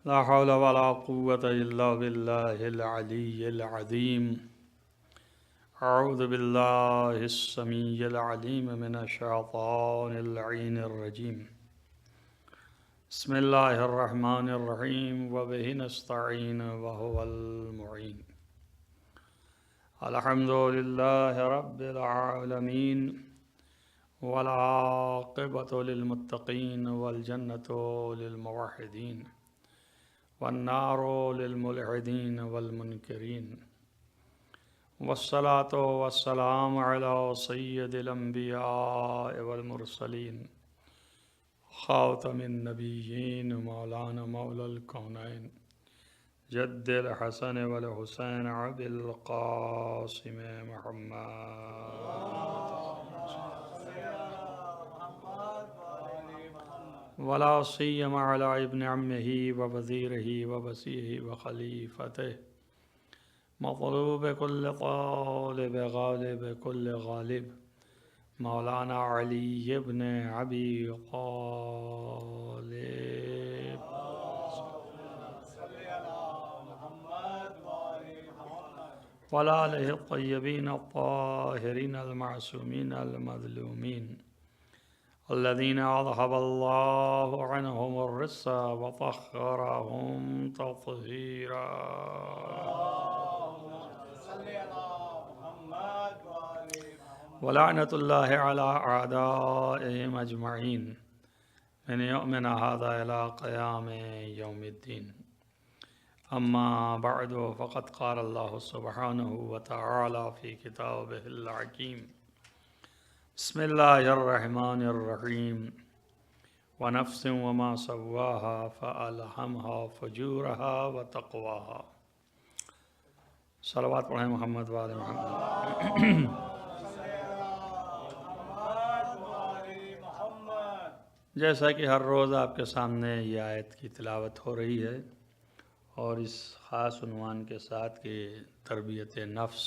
لا حول ولا قوة إلا بالله العلي العظيم. أعوذ بالله السميع العليم من الشيطان اللعين الرجيم. بسم الله الرحمن الرحيم وبه نستعين وهو المعين. الحمد لله رب العالمين والعاقبة للمتقين والجنة للموحدين والنار للملحدين والمنكرين، والصلاة والسلام على سيد الأنبياء والمرسلين خاتم النبيين مولانا مولى الكونين جد الحسن والحسين أبي القاسم محمد ولا سيما على ابن عمه ووزيره ووصيه وخليفته مطلوب كل طالب غالب كل غالب مولانا علي بن أبي طالب وآله الطيبين الطاهرين المعصومين المظلومين الذين أذهب الله عنهم الرجس وطهرهم تطهيرا. ولعنة الله على أعدائهم أجمعين من يؤمن هذا إلى قيام يوم الدين. أما بعد، فقد قال الله سبحانه وتعالى في كتابه الحكيم: بسم الله الرحمن الرحيم ونفس وما سواها فألهمها فجورها وتقواها. صلوات پڑھیں محمد وآل محمد. جیسا کہ ہر روز آپ کے سامنے یہ آیت کی تلاوت ہو رہی ہے اور اس خاص عنوان کے ساتھ کہ تربیت نفس،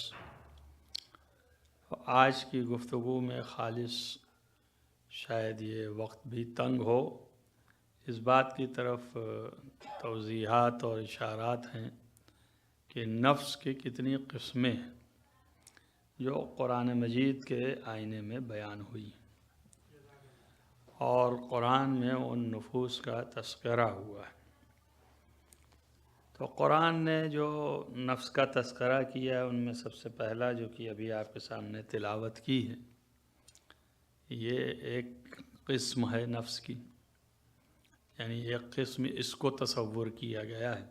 آج کی گفتگو میں خالص شاید یہ وقت بھی تنگ ہو، اس بات کی طرف توضیحات اور اشارات ہیں کہ نفس کی کتنی قسمیں ہیں جو قرآن مجید کے آئینے میں بیان ہوئی اور قرآن میں ان نفوس کا تذکرہ ہوا ہے. تو قرآن نے جو نفس کا تذکرہ کیا ہے ان میں سب سے پہلا جو کہ ابھی آپ کے سامنے تلاوت کی ہے، یہ ایک قسم ہے نفس کی، یعنی ایک قسم اس کو تصور کیا گیا ہے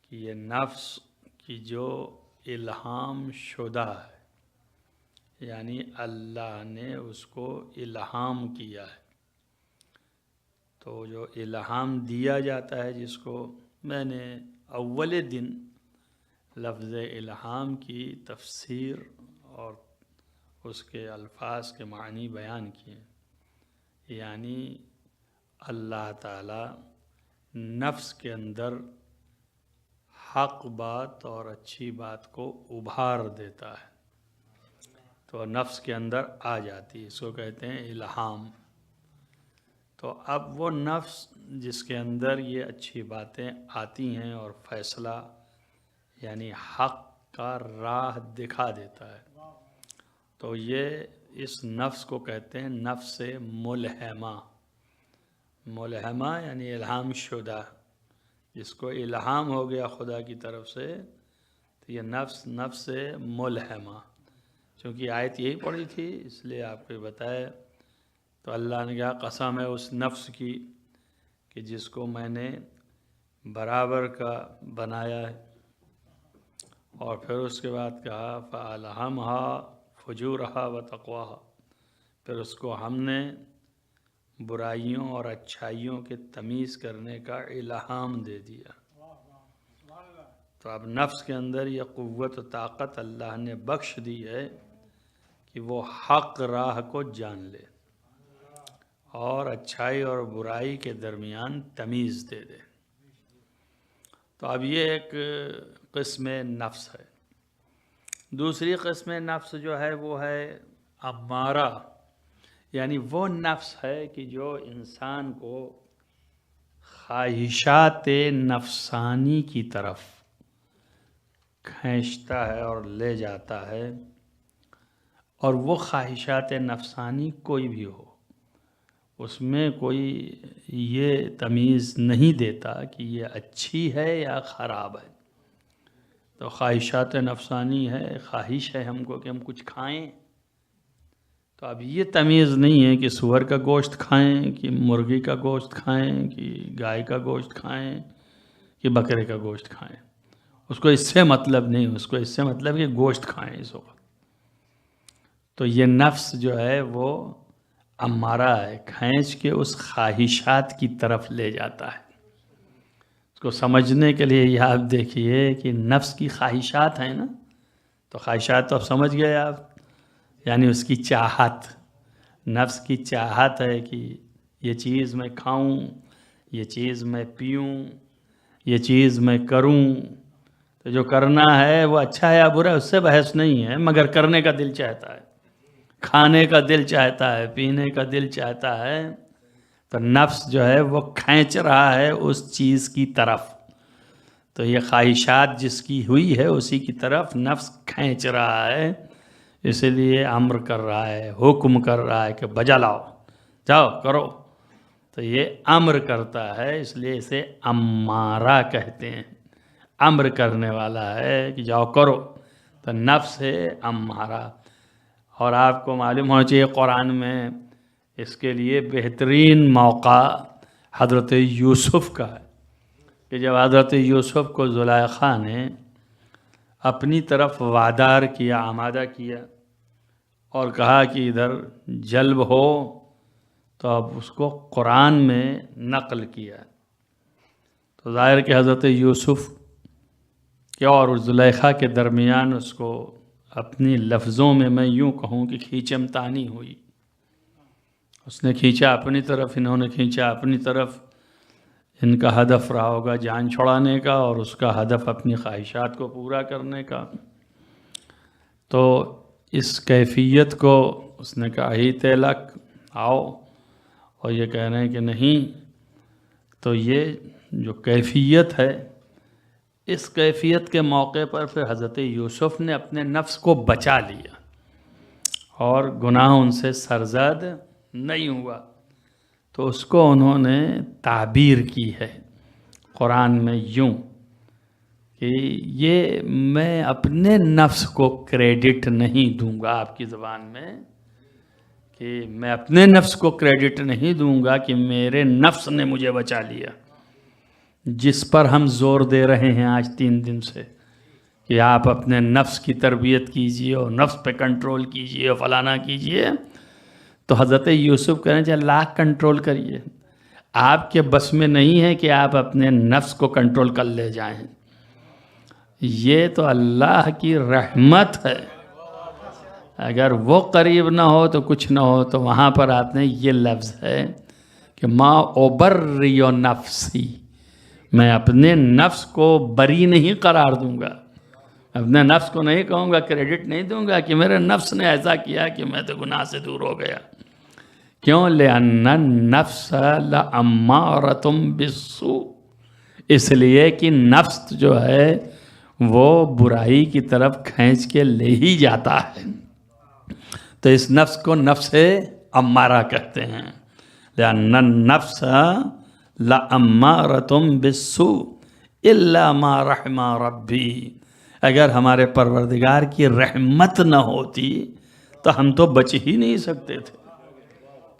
کہ یہ نفس کی جو الہام شدہ ہے، یعنی اللہ نے اس کو الہام کیا ہے. تو جو الہام دیا جاتا ہے، جس کو میں نے اول دن لفظ الہام کی تفسیر اور اس کے الفاظ کے معنی بیان کیے، یعنی اللہ تعالی نفس کے اندر حق بات اور اچھی بات کو ابھار دیتا ہے، تو نفس کے اندر آ جاتی ہے، اس کو کہتے ہیں الہام. تو اب وہ نفس جس کے اندر یہ اچھی باتیں آتی ہیں اور فیصلہ یعنی حق کا راہ دکھا دیتا ہے، تو یہ اس نفس کو کہتے ہیں نفس ملہمہ. ملہمہ یعنی الہام شدہ، جس کو الہام ہو گیا خدا کی طرف سے، تو یہ نفس ملہمہ. چونکہ آیت یہی پڑھی تھی اس لیے آپ کو بتایا. تو اللہ نے کہا قسم ہے اس نفس کی کہ جس کو میں نے برابر کا بنایا ہے، اور پھر اس کے بعد کہا فَأَلْهَمْهَا فُجُورَهَا وَتَقْوَاهَا، پھر اس کو ہم نے برائیوں اور اچھائیوں کے تمیز کرنے کا الہام دے دیا. تو اب نفس کے اندر یہ قوت و طاقت اللہ نے بخش دی ہے کہ وہ حق راہ کو جان لے اور اچھائی اور برائی کے درمیان تمیز دے دے. تو اب یہ ایک قسم نفس ہے. دوسری قسم نفس جو ہے وہ ہے امارہ، یعنی وہ نفس ہے کہ جو انسان کو خواہشات نفسانی کی طرف کھینچتا ہے اور لے جاتا ہے، اور وہ خواہشات نفسانی کوئی بھی ہو، اس میں کوئی یہ تمیز نہیں دیتا کہ یہ اچھی ہے یا خراب ہے۔ تو خواہشات نفسانی ہے، خواہش ہے ہم کو کہ ہم کچھ کھائیں، تو اب یہ تمیز نہیں ہے کہ سور کا گوشت کھائیں کہ مرغی کا گوشت کھائیں کہ گائے کا گوشت کھائیں کہ بکرے کا گوشت کھائیں۔ اس کو اس سے مطلب نہیں، اس کو اس سے مطلب کہ گوشت کھائیں اس وقت۔ تو یہ نفس جو ہے وہ امارہ ہے، کھینچ کے اس خواہشات کی طرف لے جاتا ہے۔ اس کو سمجھنے کے لیے یہ آپ دیکھیے کہ نفس کی خواہشات ہیں نا، تو خواہشات تو اب سمجھ گئے آپ، یعنی اس کی چاہت، نفس کی چاہت ہے کہ یہ چیز میں کھاؤں، یہ چیز میں پیوں، یہ چیز میں کروں۔ تو جو کرنا ہے وہ اچھا ہے یا برا ہے اس سے بحث نہیں ہے، مگر کرنے کا دل چاہتا ہے، کھانے کا دل چاہتا ہے، پینے کا دل چاہتا ہے۔ تو نفس جو ہے وہ کھینچ رہا ہے اس چیز کی طرف۔ تو یہ خواہشات جس کی ہوئی ہے اسی کی طرف نفس کھینچ رہا ہے، اس لیے امر کر رہا ہے، حکم کر رہا ہے کہ بجا لاؤ، جاؤ کرو۔ تو یہ امر کرتا ہے، اس لیے اسے امارہ کہتے ہیں، امر کرنے والا ہے کہ جاؤ کرو۔ تو نفس ہے امارہ۔ اور آپ کو معلوم ہونا چاہیے قرآن میں اس کے لیے بہترین موقع حضرت یوسف کا ہے کہ جب حضرت یوسف کو زلیخا نے اپنی طرف وادار کیا، آمادہ کیا اور کہا کہ ادھر جلب ہو، تو اب اس کو قرآن میں نقل کیا۔ تو ظاہر کہ حضرت یوسف کے اور زلیخا کے درمیان اس کو اپنی لفظوں میں یوں کہوں کہ کھینچم تانی ہوئی۔ اس نے کھینچا اپنی طرف، انہوں نے کھینچا اپنی طرف۔ ان کا ہدف رہا ہوگا جان چھڑانے کا، اور اس کا ہدف اپنی خواہشات کو پورا کرنے کا۔ تو اس کیفیت کو اس نے کہا ہی تیلک آؤ، اور یہ کہہ رہے ہیں کہ نہیں۔ تو یہ جو کیفیت ہے، اس کیفیت کے موقع پر پھر حضرت یوسف نے اپنے نفس کو بچا لیا اور گناہ ان سے سرزد نہیں ہوا۔ تو اس کو انہوں نے تعبیر کی ہے قرآن میں یوں کہ یہ میں اپنے نفس کو کریڈٹ نہیں دوں گا، آپ کی زبان میں کہ میں اپنے نفس کو کریڈٹ نہیں دوں گا کہ میرے نفس نے مجھے بچا لیا، جس پر ہم زور دے رہے ہیں آج 3 دن سے کہ آپ اپنے نفس کی تربیت کیجئے اور نفس پہ کنٹرول کیجئے اور فلانا کیجئے۔ تو حضرت یوسف کہہ رہے ہیں چاہے لاکھ کنٹرول کریے، آپ کے بس میں نہیں ہے کہ آپ اپنے نفس کو کنٹرول کر لے جائیں۔ یہ تو اللہ کی رحمت ہے، اگر وہ قریب نہ ہو تو کچھ نہ ہو۔ تو وہاں پر آپ نے یہ لفظ ہے کہ ما ابری نفسی، میں اپنے نفس کو بری نہیں قرار دوں گا، اپنے نفس کو نہیں کہوں گا، کریڈٹ نہیں دوں گا کہ میرے نفس نے ایسا کیا کہ میں تو گناہ سے دور ہو گیا۔ کیوں؟ لِأَنَّ النَّفْسَ لَأَمَّارَةٌ بِالسُّوءِ، اس لیے کہ نفس جو ہے وہ برائی کی طرف کھینچ کے لے ہی جاتا ہے۔ تو اس نفس کو نفس امارہ کہتے ہیں۔ لِأَنَّ النَّفْسَ لَأَمَّارَةٌ بِالسُّوءِ إِلَّا مَا رَحِمَ رَبِّي، اگر ہمارے پروردگار کی رحمت نہ ہوتی تو ہم تو بچ ہی نہیں سکتے تھے۔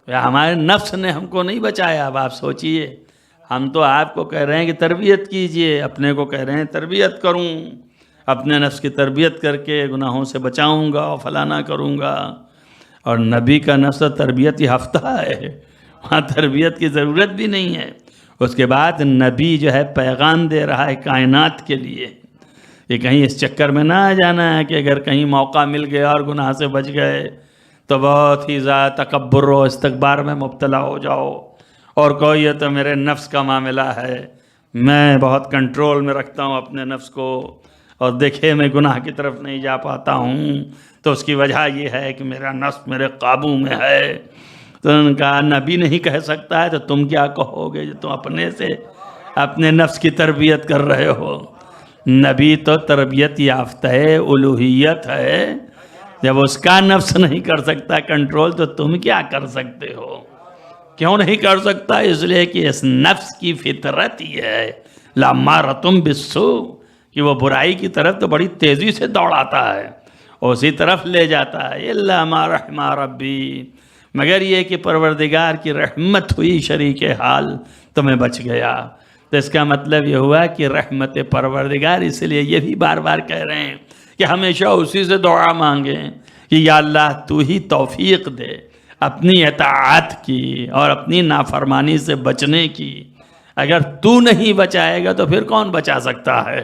ہمارے نفس نے ہم کو نہیں بچایا۔ اب آپ سوچئے، ہم تو آپ کو کہہ رہے ہیں کہ تربیت کیجئے، اپنے کو کہہ رہے ہیں تربیت کروں، اپنے نفس کی تربیت کر کے گناہوں سے بچاؤں گا اور فلانا کروں گا۔ اور نبی کا نفس تربیت یافتہ ہے، وہاں تربیت کی ضرورت بھی نہیں ہے۔ اس کے بعد نبی جو ہے پیغام دے رہا ہے کائنات کے لیے، یہ کہیں اس چکر میں نہ آ جانا ہے کہ اگر کہیں موقع مل گیا اور گناہ سے بچ گئے تو بہت ہی زیادہ تکبر و استکبار میں مبتلا ہو جاؤ اور کہو یہ تو میرے نفس کا معاملہ ہے، میں بہت کنٹرول میں رکھتا ہوں اپنے نفس کو، اور دیکھے میں گناہ کی طرف نہیں جا پاتا ہوں، تو اس کی وجہ یہ ہے کہ میرا نفس میرے قابو میں ہے۔ تو انہوں نے کہا نبی نہیں کہہ سکتا ہے تو تم کیا کہو گے جو تم اپنے سے اپنے نفس کی تربیت کر رہے ہو؟ نبی تو تربیت یافتہ ہے، الوہیت ہے، جب اس کا نفس نہیں کر سکتا کنٹرول تو تم کیا کر سکتے ہو؟ کیوں نہیں کر سکتا؟ اس لیے کہ اس نفس کی فطرت یہ ہے لامارۃ بالسوء کہ وہ برائی کی طرف تو بڑی تیزی سے دوڑاتا ہے اور اسی طرف لے جاتا ہے۔ الا ما رحم ربی، مگر یہ کہ پروردگار کی رحمت ہوئی شریک حال تو میں بچ گیا۔ تو اس کا مطلب یہ ہوا کہ رحمت پروردگار، اس لیے یہ بھی بار بار کہہ رہے ہیں کہ ہمیشہ اسی سے دعا مانگیں کہ یا اللہ تو ہی توفیق دے اپنی اطاعت کی اور اپنی نافرمانی سے بچنے کی۔ اگر تو نہیں بچائے گا تو پھر کون بچا سکتا ہے؟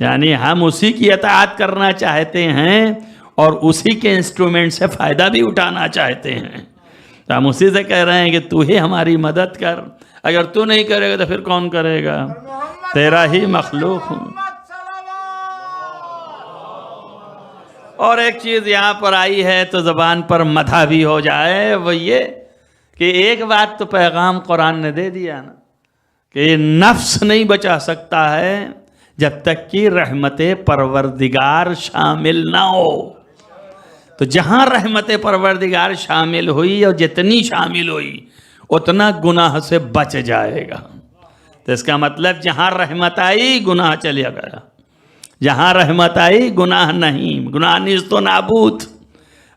یعنی ہم اسی کی اطاعت کرنا چاہتے ہیں اور اسی کے انسٹرومنٹ سے فائدہ بھی اٹھانا چاہتے ہیں، تو ہم اسی سے کہہ رہے ہیں کہ تو ہی ہماری مدد کر، اگر تو نہیں کرے گا تو پھر کون کرے گا؟ تیرا ہی مخلوق ہوں۔ اور ایک چیز یہاں پر آئی ہے تو زبان پر مدح بھی ہو جائے، وہ یہ کہ ایک بات تو پیغام قرآن نے دے دیا نا کہ نفس نہیں بچا سکتا ہے جب تک کہ رحمت پروردگار شامل نہ ہو۔ تو جہاں رحمت پروردگار شامل ہوئی اور جتنی شامل ہوئی اتنا گناہ سے بچ جائے گا۔ تو اس کا مطلب جہاں رحمت آئی گناہ چلے گیا، جہاں رحمت آئی گناہ نہیں، گناہ نیست و نابود۔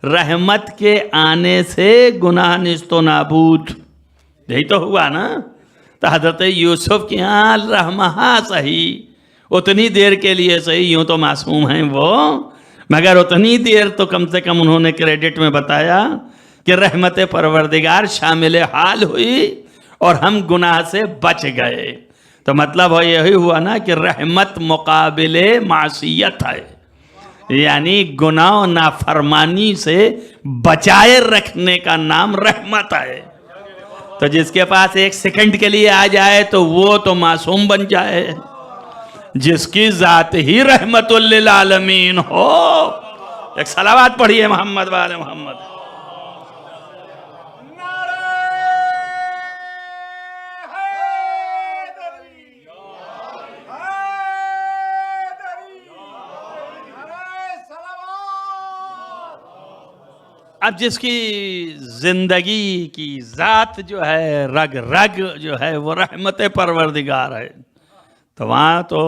رحمت کے آنے سے گناہ نیست و نابود، یہی تو ہوا نا۔ تو حضرت یوسف کی ہاں رحمہ صحیح، اتنی دیر کے لیے صحیح، یوں تو معصوم ہیں وہ، مگر اتنی دیر تو کم سے کم انہوں نے کریڈٹ میں بتایا کہ رحمت پروردگار شامل حال ہوئی اور ہم گناہ سے بچ گئے۔ تو مطلب یہی ہوا نا کہ رحمت مقابل معصیت ہے، یعنی گناہ و نافرمانی سے بچائے رکھنے کا نام رحمت ہے۔ تو جس کے پاس ایک سیکنڈ کے لیے آ جائے تو وہ تو معصوم بن جائے، جس کی ذات ہی رحمت للعالمین ہو۔ ایک صلوات پڑھیے محمد وآل محمد۔ اب جس کی زندگی کی ذات جو ہے، رگ رگ جو ہے وہ رحمت پروردگار ہے، تو وہاں تو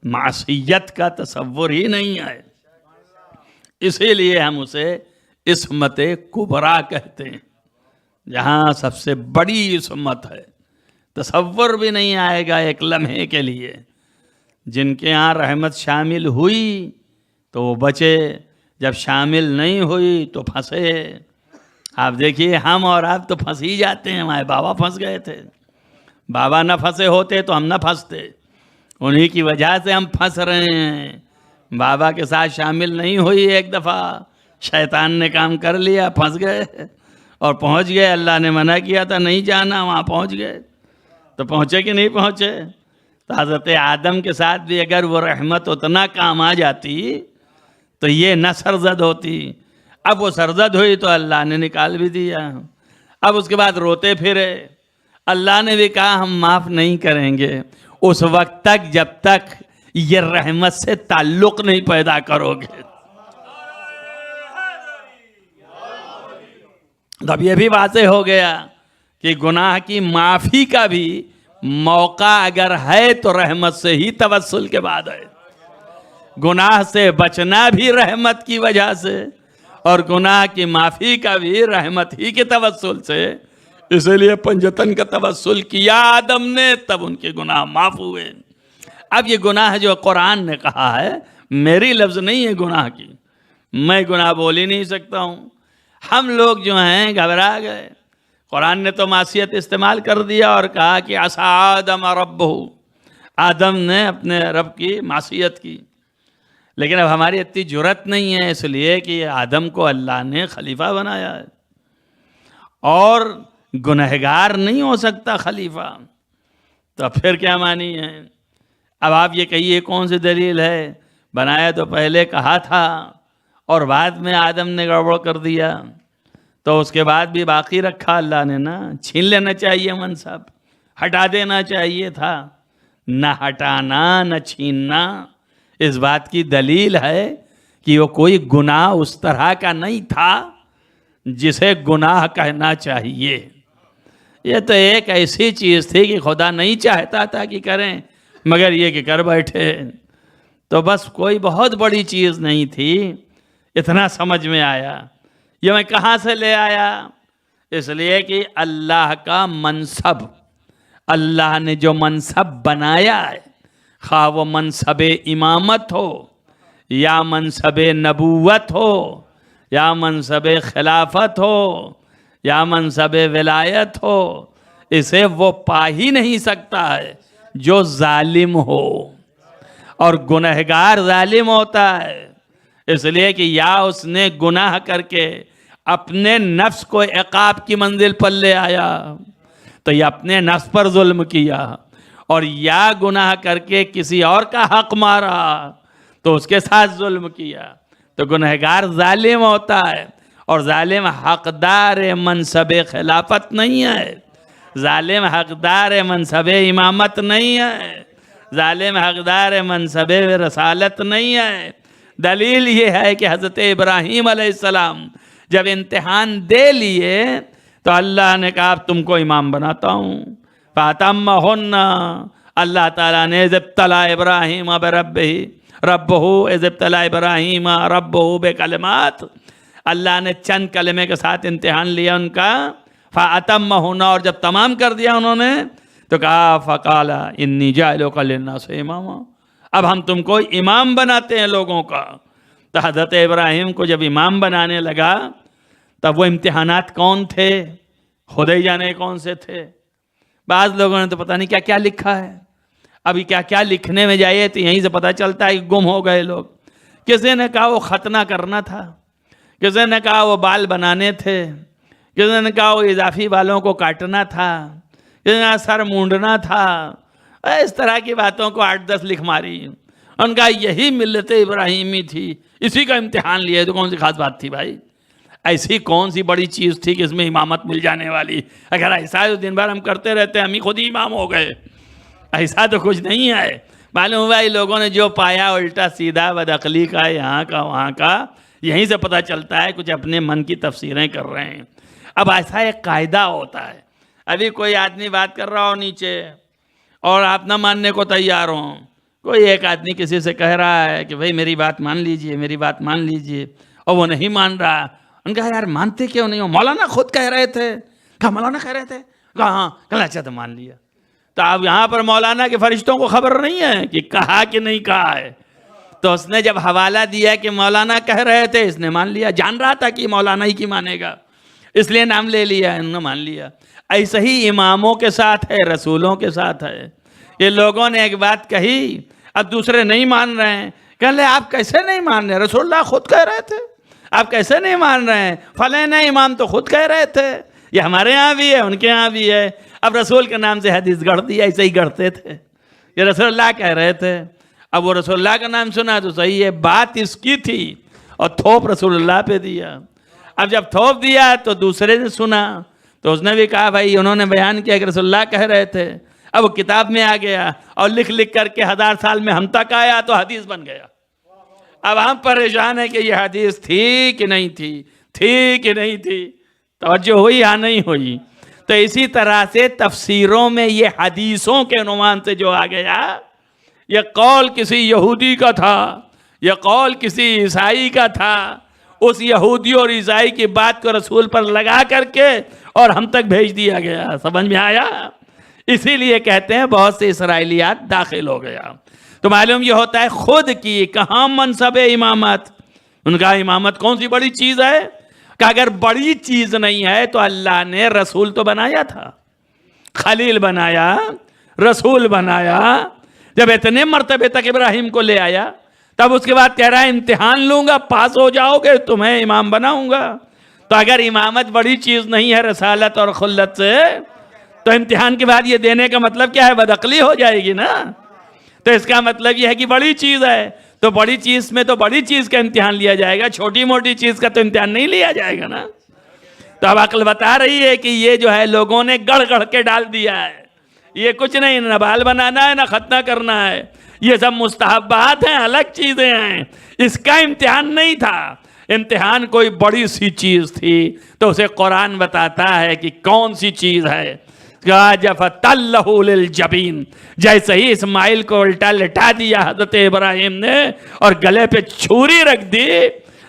معصیت کا تصور ہی نہیں ہے۔ اسی لیے ہم اسے عصمت کبریٰ کہتے ہیں، جہاں سب سے بڑی عصمت ہے، تصور بھی نہیں آئے گا ایک لمحے کے لیے۔ جن کے ہاں رحمت شامل ہوئی تو وہ بچے، جب شامل نہیں ہوئی تو پھنسے۔ آپ دیکھیے ہم اور آپ تو پھنس ہی جاتے ہیں، ہمارے بابا پھنس گئے تھے، بابا نہ پھنسے ہوتے تو ہم نہ پھنستے، انہی کی وجہ سے ہم پھنس رہے ہیں۔ بابا کے ساتھ شامل نہیں ہوئی، ایک دفعہ شیطان نے کام کر لیا، پھنس گئے اور پہنچ گئے۔ اللہ نے منع کیا تھا نہیں جانا، وہاں پہنچ گئے تو پہنچے کہ نہیں پہنچے؟ تو حضرت آدم کے ساتھ بھی اگر وہ رحمت اتنا کام آ جاتی تو یہ نہ سرزد ہوتی۔ اب وہ سرزد ہوئی تو اللہ نے نکال بھی دیا۔ اب اس کے بعد روتے پھرے، اللہ نے بھی کہا ہم معاف نہیں کریں گے اس وقت تک جب تک یہ رحمت سے تعلق نہیں پیدا کرو گے۔ اب یہ بھی واضح ہو گیا کہ گناہ کی معافی کا بھی موقع اگر ہے تو رحمت سے ہی توسل کے بعد ہے۔ گناہ سے بچنا بھی رحمت کی وجہ سے اور گناہ کی معافی کا بھی رحمت ہی کے توسل سے۔ اسی لیے پنجتن کا توسل کیا آدم نے، تب ان کے گناہ معاف ہوئے۔ اب یہ گناہ جو قرآن نے کہا ہے، میری لفظ نہیں ہے گناہ کی، میں گناہ بول ہی نہیں سکتا ہوں۔ ہم لوگ جو ہیں گھبرا گئے، قرآن نے تو معصیت استعمال کر دیا اور کہا کہ عصی آدم ربہ، آدم نے اپنے رب کی معصیت کی۔ لیکن اب ہماری اتنی جرت نہیں ہے، اس لیے کہ آدم کو اللہ نے خلیفہ بنایا ہے اور گنہگار نہیں ہو سکتا خلیفہ، تو پھر کیا معنی ہے؟ اب آپ یہ کہیے کون سی دلیل ہے؟ بنایا تو پہلے کہا تھا اور بعد میں آدم نے گڑبڑ کر دیا، تو اس کے بعد بھی باقی رکھا اللہ نے نا. چھین لینا چاہیے منصب, ہٹا دینا چاہیے تھا. نہ ہٹانا نہ چھیننا اس بات کی دلیل ہے کہ وہ کوئی گناہ اس طرح کا نہیں تھا جسے گناہ کہنا چاہیے. یہ تو ایک ایسی چیز تھی کہ خدا نہیں چاہتا تھا کہ کریں, مگر یہ کہ کر بیٹھے. تو بس کوئی بہت بڑی چیز نہیں تھی. اتنا سمجھ میں آیا. یہ میں کہاں سے لے آیا؟ اس لیے کہ اللہ کا منصب, اللہ نے جو منصب بنایا ہے, خواہ وہ منصب امامت ہو یا منصب نبوت ہو یا منصب خلافت ہو یا منصب ولایت ہو, اسے وہ پا ہی نہیں سکتا ہے جو ظالم ہو. اور گنہگار ظالم ہوتا ہے. اس لیے کہ یا اس نے گناہ کر کے اپنے نفس کو عقاب کی منزل پر لے آیا تو یہ اپنے نفس پر ظلم کیا, اور یا گناہ کر کے کسی اور کا حق مارا تو اس کے ساتھ ظلم کیا. تو گنہگار ظالم ہوتا ہے, اور ظالم حقدار منصب خلافت نہیں ہے, ظالم حقدار منصب امامت نہیں ہے, ظالم حقدار منصب رسالت نہیں ہے. دلیل یہ ہے کہ حضرت ابراہیم علیہ السلام جب امتحان دے لیے تو اللہ نے کہا اب تم کو امام بناتا ہوں. فَأَتَمَّهُنَّ, اللہ تعالیٰ نے اذ ابتلیٰ ابراہیم ربہ اذ ابتلیٰ ابراہیم ربہ بکلمات, اللہ نے چند کلمے کے ساتھ امتحان لیا ان کا. فَأَتَمَّهُنَّ, اور جب تمام کر دیا انہوں نے تو کہا فَقَالَ إِنِّي جَاعِلُكَ لِلنَّاسِ إِمَامًا, اب ہم تم کو امام بناتے ہیں لوگوں کا. تو حضرت ابراہیم کو جب امام بنانے لگا تب وہ امتحانات کون تھے خود ہی جانے کون سے تھے. بعض لوگوں نے تو پتہ نہیں کیا کیا لکھا ہے. ابھی کیا کیا لکھنے میں جائے تو یہیں سے پتہ چلتا ہے کہ گم ہو گئے لوگ. کسی نے کہا وہ ختنہ کرنا تھا, کسی نے کہا وہ بال بنانے تھے, کسی نے کہا وہ اضافی بالوں کو کاٹنا تھا, کسی نے کہا سر مونڈنا تھا. اس طرح کی باتوں کو 8-10 لکھ ماری. ان کا یہی ملت ابراہیمی تھی, اسی کا امتحان لیا. تو کون سی خاص بات تھی بھائی؟ ایسی کون سی بڑی چیز تھی کہ اس میں امامت مل جانے والی؟ اگر ایسا تو دن بھر ہم کرتے رہتے ہم ہی خود ہی امام ہو گئے. ایسا تو کچھ نہیں ہے. معلوم ہوا یہ لوگوں نے جو پایا الٹا سیدھا بدعقلی کا, یہاں کا وہاں کا, یہیں سے پتہ چلتا ہے کچھ اپنے من کی تفسیریں کر رہے ہیں. اب ایسا ایک قاعدہ ہوتا ہے, ابھی کوئی آدمی بات کر رہا ہو نیچے اور آپ نہ ماننے کو تیار ہوں. کوئی ایک آدمی کسی سے کہہ رہا ہے کہ بھئی میری بات مان لیجئے, میری بات مان لیجئے, اور وہ نہیں مان رہا. ان کہا یار مانتے کیوں نہیں ہو؟ مولانا خود کہہ رہے تھے. کہا مولانا کہہ رہے تھے؟ کہا ہاں. کہا اچھا تو مان لیا. تو اب یہاں پر مولانا کے فرشتوں کو خبر نہیں ہے کہ کہا کہ نہیں کہا ہے. تو اس نے جب حوالہ دیا کہ مولانا کہہ رہے تھے, اس نے مان لیا. جان رہا تھا کہ مولانا ہی کی مانے گا, اس لیے نام لے لیا, انہوں نے مان لیا. ایسے ہی اماموں کے ساتھ ہے, رسولوں کے ساتھ ہے. یہ لوگوں نے ایک بات کہی, اب دوسرے نہیں مان رہے ہیں. کہ لے آپ کیسے نہیں مان رہے؟ رسول اللہ خود کہہ رہے تھے, آپ کیسے نہیں مان رہے ہیں؟ فلاں امام تو خود کہہ رہے تھے. یہ ہمارے ہاں بھی ہے, ان کے ہاں بھی ہے. اب رسول کے نام سے حدیث گڑھ دی, ایسے ہی گڑھتے تھے. یہ رسول اللہ کہہ رہے تھے. اب وہ رسول اللہ کا نام سنا تو صحیح ہے, بات اس کی تھی اور تھوپ رسول اللہ پہ دیا. اب جب تھوپ دیا تو دوسرے نے سنا تو اس نے بھی کہا بھائی انہوں نے بیان کیا کہ رسول اللہ کہہ رہے تھے. اب وہ کتاب میں آ گیا اور لکھ لکھ کر کے 1000 سال میں ہم تک آیا تو حدیث بن گیا. اب ہم پریشان ہیں کہ یہ حدیث تھی کہ نہیں تھی, تھی کہ نہیں تھی, توجہ ہوئی یا نہیں ہوئی. تو اسی طرح سے تفسیروں میں یہ حدیثوں کے عنوان سے جو آ گیا, یہ قول کسی یہودی کا تھا, یہ قول کسی عیسائی کا تھا. اس یہودی اور عیسائی کی بات کو رسول پر لگا کر کے اور ہم تک بھیج دیا گیا. سمجھ میں آیا؟ اسی لیے کہتے ہیں بہت سے اسرائیلیات داخل ہو گیا. تو معلوم یہ ہوتا ہے خود کی کہاں منصب امامت. ان کا امامت کون سی بڑی چیز ہے؟ کہ اگر بڑی چیز نہیں ہے تو اللہ نے رسول تو بنایا تھا, خلیل بنایا, رسول بنایا. جب اتنے مرتبے تک ابراہیم کو لے آیا تب اس کے بعد کہہ رہا ہے امتحان لوں گا, پاس ہو جاؤ گے تمہیں امام بناؤں گا. تو اگر امامت بڑی چیز نہیں ہے رسالت اور خلت سے, تو امتحان کے بعد یہ دینے کا مطلب کیا ہے؟ بدعقلی ہو جائے گی نا. تو اس کا مطلب یہ ہے کہ بڑی چیز ہے, تو بڑی چیز میں تو بڑی چیز کا امتحان لیا جائے گا, چھوٹی موٹی چیز کا تو امتحان نہیں لیا جائے گا نا. تو اب عقل بتا رہی ہے کہ یہ جو ہے لوگوں نے گڑھ گڑھ کے ڈال دیا ہے، یہ کچھ نہیں، نہ بال بنانا ہے نہ ختنہ کرنا ہے، یہ سب مستحبات ہیں، الگ چیزیں ہیں، اس کا امتحان نہیں تھا، امتحان کوئی بڑی سی چیز تھی، تو اسے قرآن بتاتا ہے کہ کون سی چیز ہے۔ فَتَلَّهُ لِلْجَبِينِ، جیسے ہی اسماعیل کو الٹا لٹا دیا حضرت ابراہیم نے اور گلے پہ چھری رکھ دی،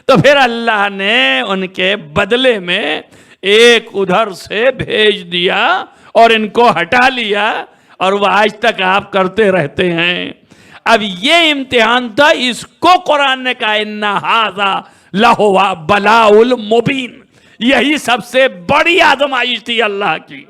تو پھر اللہ نے ان کے بدلے میں ایک ادھر سے بھیج دیا اور ان کو ہٹا لیا، اور وہ آج تک آپ کرتے رہتے ہیں۔ اب یہ امتحان تھا، اس کو قرآن نے کہا اِنَّ هَذَا لَهُوَ بَلَاءٌ الْمُبِينٌ، یہی سب سے بڑی آزمائش تھی اللہ کی۔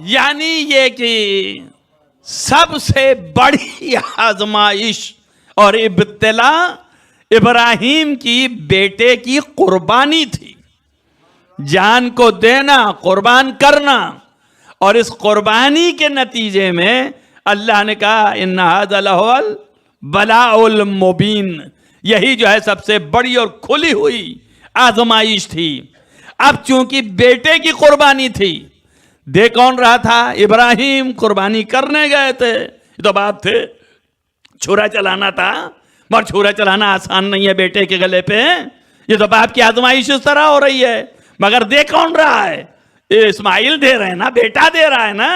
یعنی یہ کہ سب سے بڑی آزمائش اور ابتلا ابراہیم کی بیٹے کی قربانی تھی، جان کو دینا، قربان کرنا، اور اس قربانی کے نتیجے میں اللہ نے کہا اِنَّ هَذَا لَهُوَ الْبَلَاءُ الْمُبِينُ، یہی جو ہے سب سے بڑی اور کھلی ہوئی آزمائش تھی۔ اب چونکہ بیٹے کی قربانی تھی، دے کون رہا تھا؟ ابراہیم قربانی کرنے گئے تھے، یہ تو باپ تھے، چھرا چلانا تھا، مگر چھرا چلانا آسان نہیں ہے بیٹے کے گلے پہ، یہ تو باپ کی آزمائش اس طرح ہو رہی ہے، مگر دے کون رہا ہے؟ اسماعیل دے رہے ہیں نا، بیٹا دے رہا ہے نا،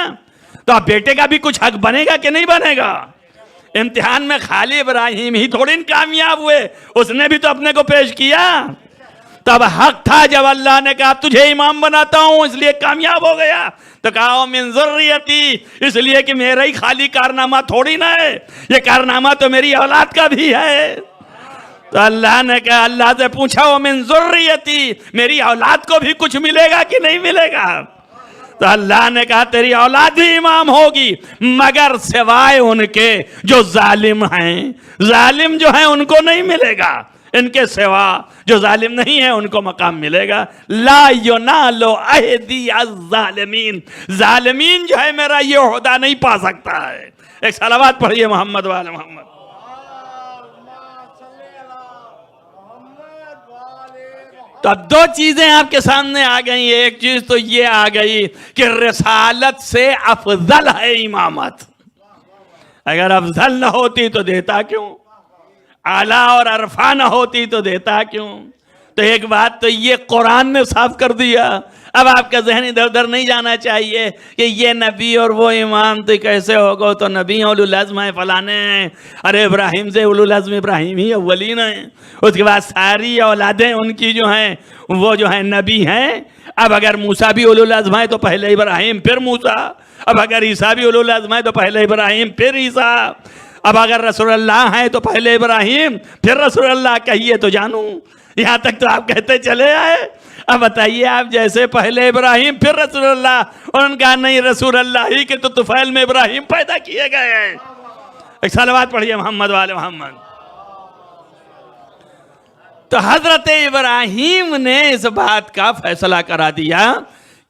تو اب بیٹے کا بھی کچھ حق بنے گا کہ نہیں بنے گا؟ امتحان میں خالی ابراہیم ہی تھوڑی کامیاب ہوئے، اس نے بھی تو اپنے کو پیش کیا، تب حق تھا جب اللہ نے کہا تجھے امام بناتا ہوں اس لیے کامیاب ہو گیا، تو کہا من ذریتی، اس لیے کہ میرا ہی خالی کارنامہ تھوڑی نہ ہے، یہ کارنامہ تو میری اولاد کا بھی ہے۔ تو اللہ نے کہا، اللہ سے پوچھا من ذریتی، میری اولاد کو بھی کچھ ملے گا کہ نہیں ملے گا؟ تو اللہ نے کہا تیری اولاد بھی امام ہوگی، مگر سوائے ان کے جو ظالم ہیں، ظالم جو ہیں ان کو نہیں ملے گا، ان کے سوا جو ظالم نہیں ہیں ان کو مقام ملے گا۔ لا ینال عہدی الظالمین، ظالمین جو ہے میرا یہ عہدہ نہیں پا سکتا ہے۔ ایک صلوات پڑھیے محمد وآل محمد۔ تو اب دو چیزیں آپ کے سامنے آ گئی، ایک چیز تو یہ آ گئی کہ رسالت سے افضل ہے امامت، اگر افضل نہ ہوتی تو دیتا کیوں؟ اعلیٰ اور عرفہ نہ ہوتی تو دیتا کیوں؟ تو ایک بات تو یہ قرآن نے صاف کر دیا۔ اب آپ کا ذہن ادھر ادھر نہیں جانا چاہیے کہ یہ نبی اور وہ امام تو کیسے ہوگا، تو نبی اولو العزم ہیں، فلانے ہیں، ارے ابراہیم سے اولو العزم ابراہیم ہی اولین ہیں، اس کے بعد ساری اولادیں ان کی جو ہیں وہ جو ہیں نبی ہیں۔ اب اگر موسیٰ بھی اولو العزم ہے تو پہلے ابراہیم پھر موسیٰ، اب اگر عیسیٰ بھی اولو العزم ہے تو پہلے ابراہیم پھر عیسیٰ، اب اگر رسول اللہ ہیں تو پہلے ابراہیم پھر رسول اللہ، کہیے تو جانوں، یہاں تک تو آپ کہتے چلے آئے۔ اب بتائیے آپ جیسے پہلے ابراہیم پھر رسول اللہ، اور ان کا نہیں، رسول اللہ ہی کے تو طفیل میں ابراہیم پیدا کیے گئے ہیں۔ ایک صلوات پڑھیے محمد والے محمد۔ تو حضرت ابراہیم نے اس بات کا فیصلہ کرا دیا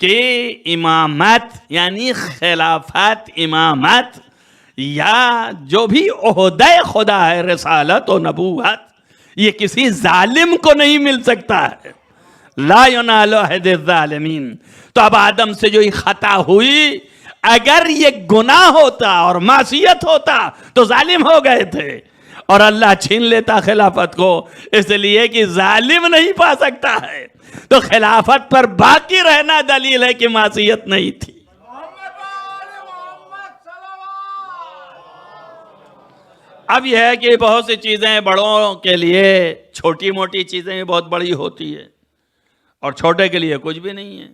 کہ امامت یعنی خلافت، امامت یا جو بھی عہدہ خدا ہے، رسالت و نبوت، یہ کسی ظالم کو نہیں مل سکتا ہے۔ لا ینال عہد الظالمین۔ تو اب آدم سے جو یہ خطا ہوئی، اگر یہ گناہ ہوتا اور معصیت ہوتا تو ظالم ہو گئے تھے، اور اللہ چھین لیتا خلافت کو، اس لیے کہ ظالم نہیں پا سکتا ہے، تو خلافت پر باقی رہنا دلیل ہے کہ معصیت نہیں تھی۔ اب یہ ہے کہ بہت سی چیزیں بڑوں کے لیے چھوٹی موٹی چیزیں بھی بہت بڑی ہوتی ہے، اور چھوٹے کے لیے کچھ بھی نہیں ہے۔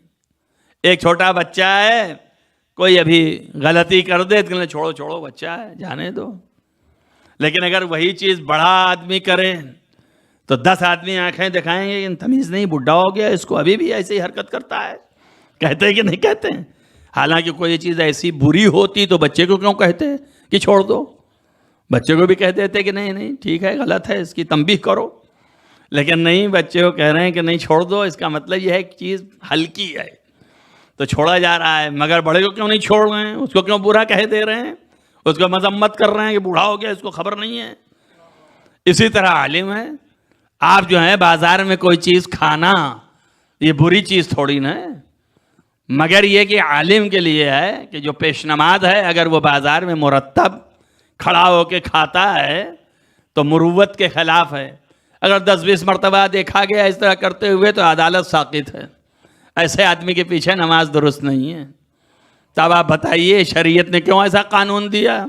ایک چھوٹا بچہ ہے، کوئی ابھی غلطی کر دے تو چھوڑو چھوڑو بچہ ہے، جانے دو، لیکن اگر وہی چیز بڑا آدمی کرے تو 10 آدمی آنکھیں دکھائیں گے کہ تمیز نہیں، بڈھا ہو گیا، اس کو ابھی بھی ایسی حرکت کرتا ہے، کہتے ہیں کہ نہیں کہتے ہیں؟ حالانکہ کوئی چیز ایسی بری ہوتی تو بچے کو کیوں کہتے کہ چھوڑ دو؟ بچے کو بھی کہہ دیتے کہ نہیں نہیں ٹھیک ہے، غلط ہے، اس کی تنبیہ کرو، لیکن نہیں، بچے کو کہہ رہے ہیں کہ نہیں چھوڑ دو، اس کا مطلب یہ ہے کہ چیز ہلکی ہے تو چھوڑا جا رہا ہے، مگر بڑے کو کیوں نہیں چھوڑ رہے ہیں، اس کو کیوں برا کہہ دے رہے ہیں؟ اس کو مذمت کر رہے ہیں کہ بوڑھا ہو گیا، اس کو خبر نہیں ہے. اسی طرح عالم ہے. آپ جو ہیں بازار میں کوئی چیز کھانا یہ بری چیز تھوڑی نا ہے، مگر یہ کہ عالم کے لیے ہے کہ جو پیش نماز ہے اگر وہ بازار میں مرتب کھڑا ہو کے کھاتا ہے تو مروت کے خلاف ہے. اگر 10-20 مرتبہ دیکھا گیا اس طرح کرتے ہوئے تو عدالت ساقط ہے. ایسے آدمی کے پیچھے نماز درست نہیں ہے. تب آپ بتائیے شریعت نے کیوں ایسا قانون دیا؟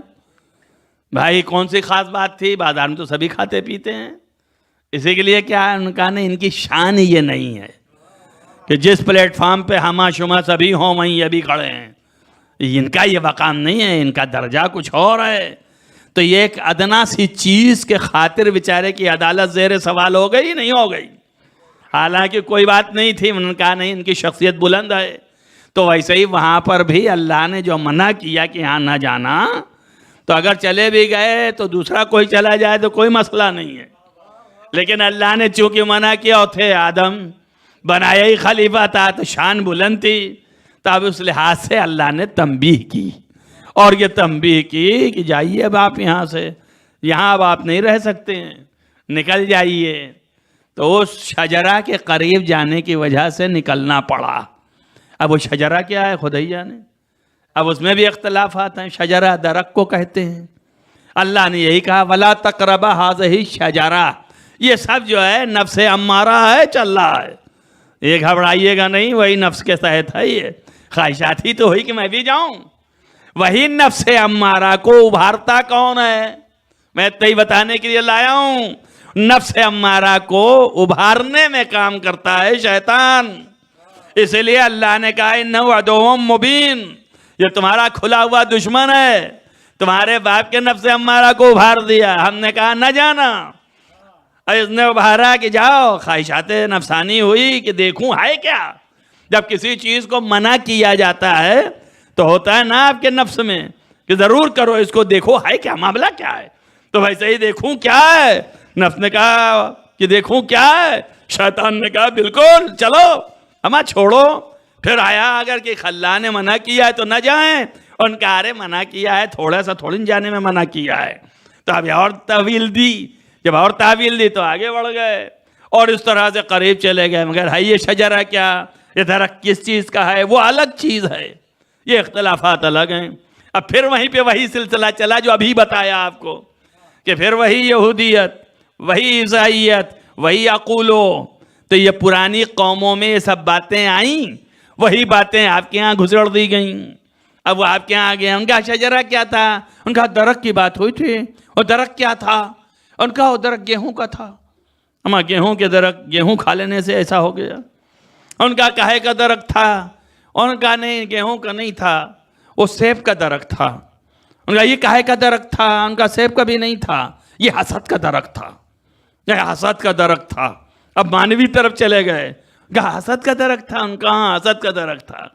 بھائی کون سی خاص بات تھی؟ بازار میں تو سبھی کھاتے پیتے ہیں. اسی کے لیے کیا ان کا نے ان کی شان یہ نہیں ہے کہ جس پلیٹ فارم پہ ہما شما سبھی ہوں وہیں یہ بھی کھڑے ہیں. ان کا یہ مقام نہیں ہے، ان کا درجہ کچھ اور ہے. تو یہ ایک ادنا سی چیز کے خاطر بیچارے کی عدالت زیر سوال ہو گئی نہیں ہو گئی؟ حالانکہ کوئی بات نہیں تھی. ان کا نہیں، ان کی شخصیت بلند ہے. تو ویسے ہی وہاں پر بھی اللہ نے جو منع کیا کہ یہاں نہ جانا، تو اگر چلے بھی گئے تو دوسرا کوئی چلا جائے تو کوئی مسئلہ نہیں ہے. لیکن اللہ نے چونکہ منع کیا اور تھے آدم بنایا ہی خلیفہ تھا تو شان بلند تھی، تب اس لحاظ سے اللہ نے تنبیہ کی. اور یہ تنبیہ کی کہ جائیے اب آپ یہاں سے، یہاں اب آپ نہیں رہ سکتے ہیں، نکل جائیے. تو اس شجرہ کے قریب جانے کی وجہ سے نکلنا پڑا. اب وہ شجرہ کیا ہے خود ہی جانے. اب اس میں بھی اختلافات ہیں. شجرہ درخت کو کہتے ہیں. اللہ نے یہی کہا وَلَا تَقْرَبَ هَٰذِهِ الشَّجَرَةَ. یہ سب جو ہے نفس امارہ ہے، چل رہا ہے. یہ گھبرائیے گا نہیں، وہی نفس کے تحت ہے. یہ خواہشات ہی تو ہوئی کہ میں بھی جاؤں. وہی نفس امارہ کو ابھارتا کون ہے؟ میں تو ہی بتانے کے لیے لایا ہوں. نفس امارہ کو ابھارنے میں کام کرتا ہے شیطان. اس لیے اللہ نے کہا اِنَّهُ عَدُوٌّ مُّبِينٌ. یہ تمہارا کھلا ہوا دشمن ہے. تمہارے باپ کے نفس امارہ کو ابھار دیا. ہم نے کہا نہ جانا. اس نے ابھارا کہ جاؤ. خواہشات نفسانی ہوئی کہ دیکھوں ہے کیا. جب کسی چیز کو منع کیا جاتا ہے تو ہوتا ہے نا آپ کے نفس میں کہ ضرور کرو اس کو، دیکھو ہے کیا، معاملہ کیا ہے. تو ویسے ہی دیکھوں کیا ہے. نفس نے کہا کہ دیکھوں کیا ہے. شیطان نے کہا بالکل چلو اما چھوڑو. پھر آیا اگر کہ اللہ نے منع کیا ہے تو نہ جائیں. ان کا ارے منع کیا ہے تھوڑا سا تھوڑی جانے میں منع کیا ہے. تو اب اور تعویل دی. جب اور تعویل دی تو آگے بڑھ گئے اور اس طرح سے قریب چلے گئے. مگر ہے یہ شجرہ کیا، یہ درخت کس چیز کا ہے، وہ الگ چیز ہے. یہ اختلافات الگ ہیں. اب پھر وہیں پہ وہی سلسلہ چلا جو ابھی بتایا آپ کو کہ پھر وہی یہودیت، وہی عیسائیت، وہی عقولو. تو یہ پرانی قوموں میں یہ سب باتیں آئیں، وہی باتیں آپ کے ہاں گھسڑ دی گئیں. اب وہ آپ کے ہاں آ گئے. ان کا شجرہ کیا تھا؟ ان کا درخت کی بات ہوئی تھی. اور درخت کیا تھا؟ ان کا وہ درخت گیہوں کا تھا. اما گیہوں کے درخت گیہوں کھا لینے سے ایسا ہو گیا. ان کا کہے کا درخت تھا. ان کا نہیں، گیہوں کا نہیں تھا، وہ سیب کا درخت تھا. ان کا یہ کہے کا درخت تھا. ان کا سیب کا بھی نہیں تھا، یہ حسد کا درخت تھا. یہ حسد کا درخت تھا. اب مانوی طرف چلے گئے. کہا حسد کا درخت تھا. ان کا ہاں حسد کا درخت تھا.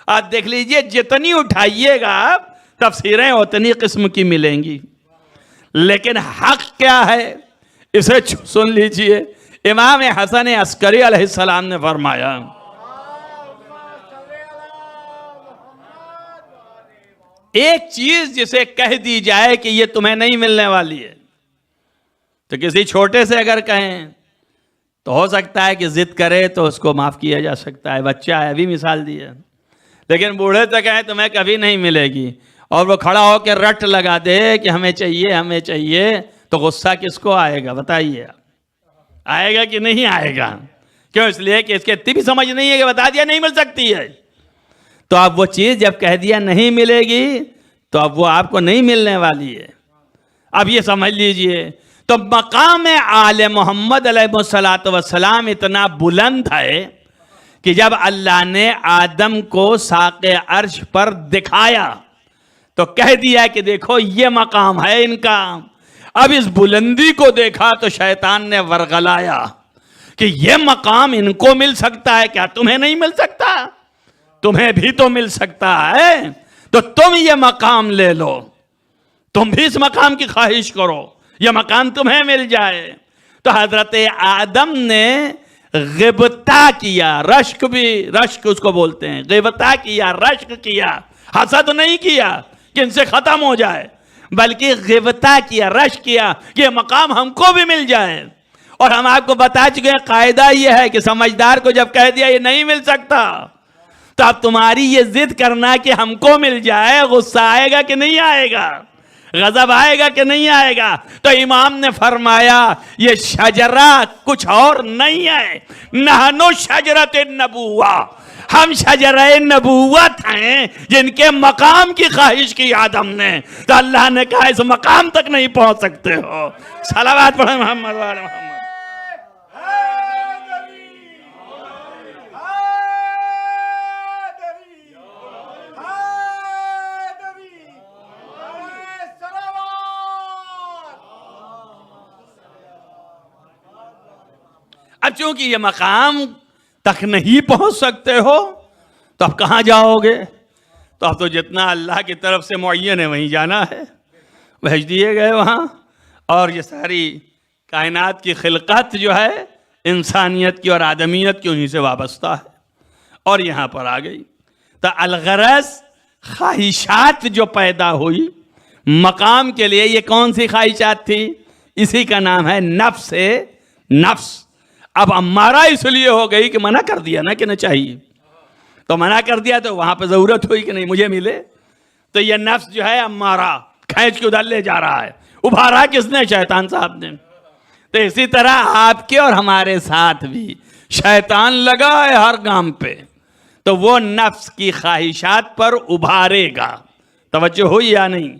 آج دیکھ لیجئے جتنی اٹھائیے گا تفسیریں اتنی قسم کی ملیں گی. لیکن حق کیا ہے اسے سن لیجئے. امام حسن عسکری علیہ السلام نے فرمایا ایک چیز جسے کہہ دی جائے کہ یہ تمہیں نہیں ملنے والی ہے، تو کسی چھوٹے سے اگر کہیں تو ہو سکتا ہے کہ ضد کرے تو اس کو معاف کیا جا سکتا ہے. بچہ ہے، ابھی مثال دی ہے. لیکن بوڑھے سے کہیں تمہیں کبھی نہیں ملے گی اور وہ کھڑا ہو کے رٹ لگا دے کہ ہمیں چاہیے ہمیں چاہیے، تو غصہ کس کو آئے گا بتائیے؟ آئے گا کہ نہیں آئے گا؟ کیوں؟ اس لیے کہ اس کے اتنی بھی سمجھ نہیں ہے کہ بتا دیا نہیں مل سکتی ہے. تو اب وہ چیز جب کہہ دیا نہیں ملے گی تو اب وہ آپ کو نہیں ملنے والی ہے. اب یہ سمجھ لیجئے. تو مقام آل محمد علیہ السلام اتنا بلند ہے کہ جب اللہ نے آدم کو ساق عرش پر دکھایا تو کہہ دیا کہ دیکھو یہ مقام ہے ان کا. اب اس بلندی کو دیکھا تو شیطان نے ورغلایا کہ یہ مقام ان کو مل سکتا ہے، کیا تمہیں نہیں مل سکتا؟ تمہیں بھی تو مل سکتا ہے. تو تم یہ مقام لے لو، تم بھی اس مقام کی خواہش کرو، یہ مقام تمہیں مل جائے. تو حضرت آدم نے غبطہ کیا. رشک بھی، رشک اس کو بولتے ہیں. غبطہ کیا، رشک کیا، حسد نہیں کیا کہ ان سے ختم ہو جائے، بلکہ غبطہ کیا، رش کیا کہ یہ مقام ہم کو بھی مل جائے. اور ہم آپ کو بتا چکے ہیں قاعدہ یہ ہے کہ سمجھدار کو جب کہہ دیا یہ نہیں مل سکتا تو اب تمہاری یہ ضد کرنا کہ ہم کو مل جائے، غصہ آئے گا کہ نہیں آئے گا، غضب آئے گا کہ نہیں آئے گا؟ تو امام نے فرمایا یہ شجرہ کچھ اور نہیں ہے، نحنو شجرۃ النبوہ، ہم شجرہ نبوت ہیں جن کے مقام کی خواہش کی یاد ہم نے. تو اللہ نے کہا اس مقام تک نہیں پہنچ سکتے ہو. صلوات پڑھیں محمد وعلی محمد. اب چونکہ یہ مقام تک نہیں پہنچ سکتے ہو تو اب کہاں جاؤ گے؟ تو اب تو جتنا اللہ کی طرف سے معین ہے وہیں جانا ہے. بھیج دیے گئے وہاں، اور یہ ساری کائنات کی خلقت جو ہے انسانیت کی اور آدمیت کی انہی سے وابستہ ہے، اور یہاں پر آ گئی. تو الغرض خواہشات جو پیدا ہوئی مقام کے لیے، یہ کون سی خواہشات تھی؟ اسی کا نام ہے نفس. اب امارہ اس لیے ہو گئی کہ منع کر دیا نا کہ نہ چاہیے، تو منع کر دیا تو وہاں پہ ضرورت ہوئی کہ نہیں مجھے ملے. تو یہ نفس جو ہے امارہ کھینچ کے ادھر لے جا رہا ہے. ابھارا کس نے؟ شیطان صاحب نے. تو اسی طرح آپ کے اور ہمارے ساتھ بھی شیطان لگا ہے ہر گام پہ، تو وہ نفس کی خواہشات پر ابھارے گا. توجہ ہوئی یا نہیں؟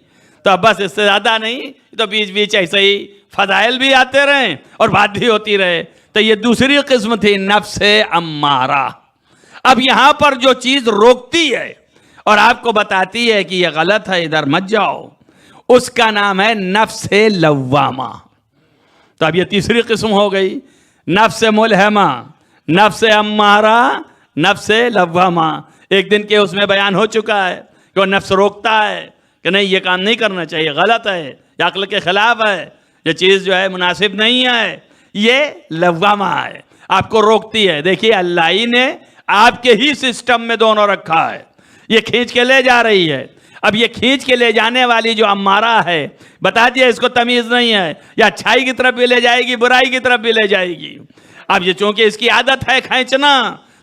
تو بس اس سے زیادہ نہیں، تو بیچ بیچ ایسے ہی فضائل بھی آتے رہیں اور بات بھی ہوتی رہے. تو یہ دوسری قسم تھی نفس امارہ. اب یہاں پر جو چیز روکتی ہے اور آپ کو بتاتی ہے کہ یہ غلط ہے ادھر مت جاؤ، اس کا نام ہے نفس لوامہ. تو اب یہ تیسری قسم ہو گئی، نفس ملہمہ، نفس امارہ، نفس لوامہ. ایک دن کے اس میں بیان ہو چکا ہے کہ وہ نفس روکتا ہے کہ نہیں یہ کام نہیں کرنا چاہیے، غلط ہے، یہ عقل کے خلاف ہے، یہ چیز جو ہے مناسب نہیں ہے. یہ لوامہ ہے، آپ کو روکتی ہے. دیکھیے اللہ ہی نے آپ کے ہی سسٹم میں دونوں رکھا ہے. یہ کھینچ کے لے جا رہی ہے. اب یہ کھینچ کے لے جانے والی جو امارہ ہے، بتا دیا اس کو تمیز نہیں ہے، یا اچھائی کی طرف بھی لے جائے گی، برائی کی طرف بھی لے جائے گی. اب یہ چونکہ اس کی عادت ہے کھینچنا،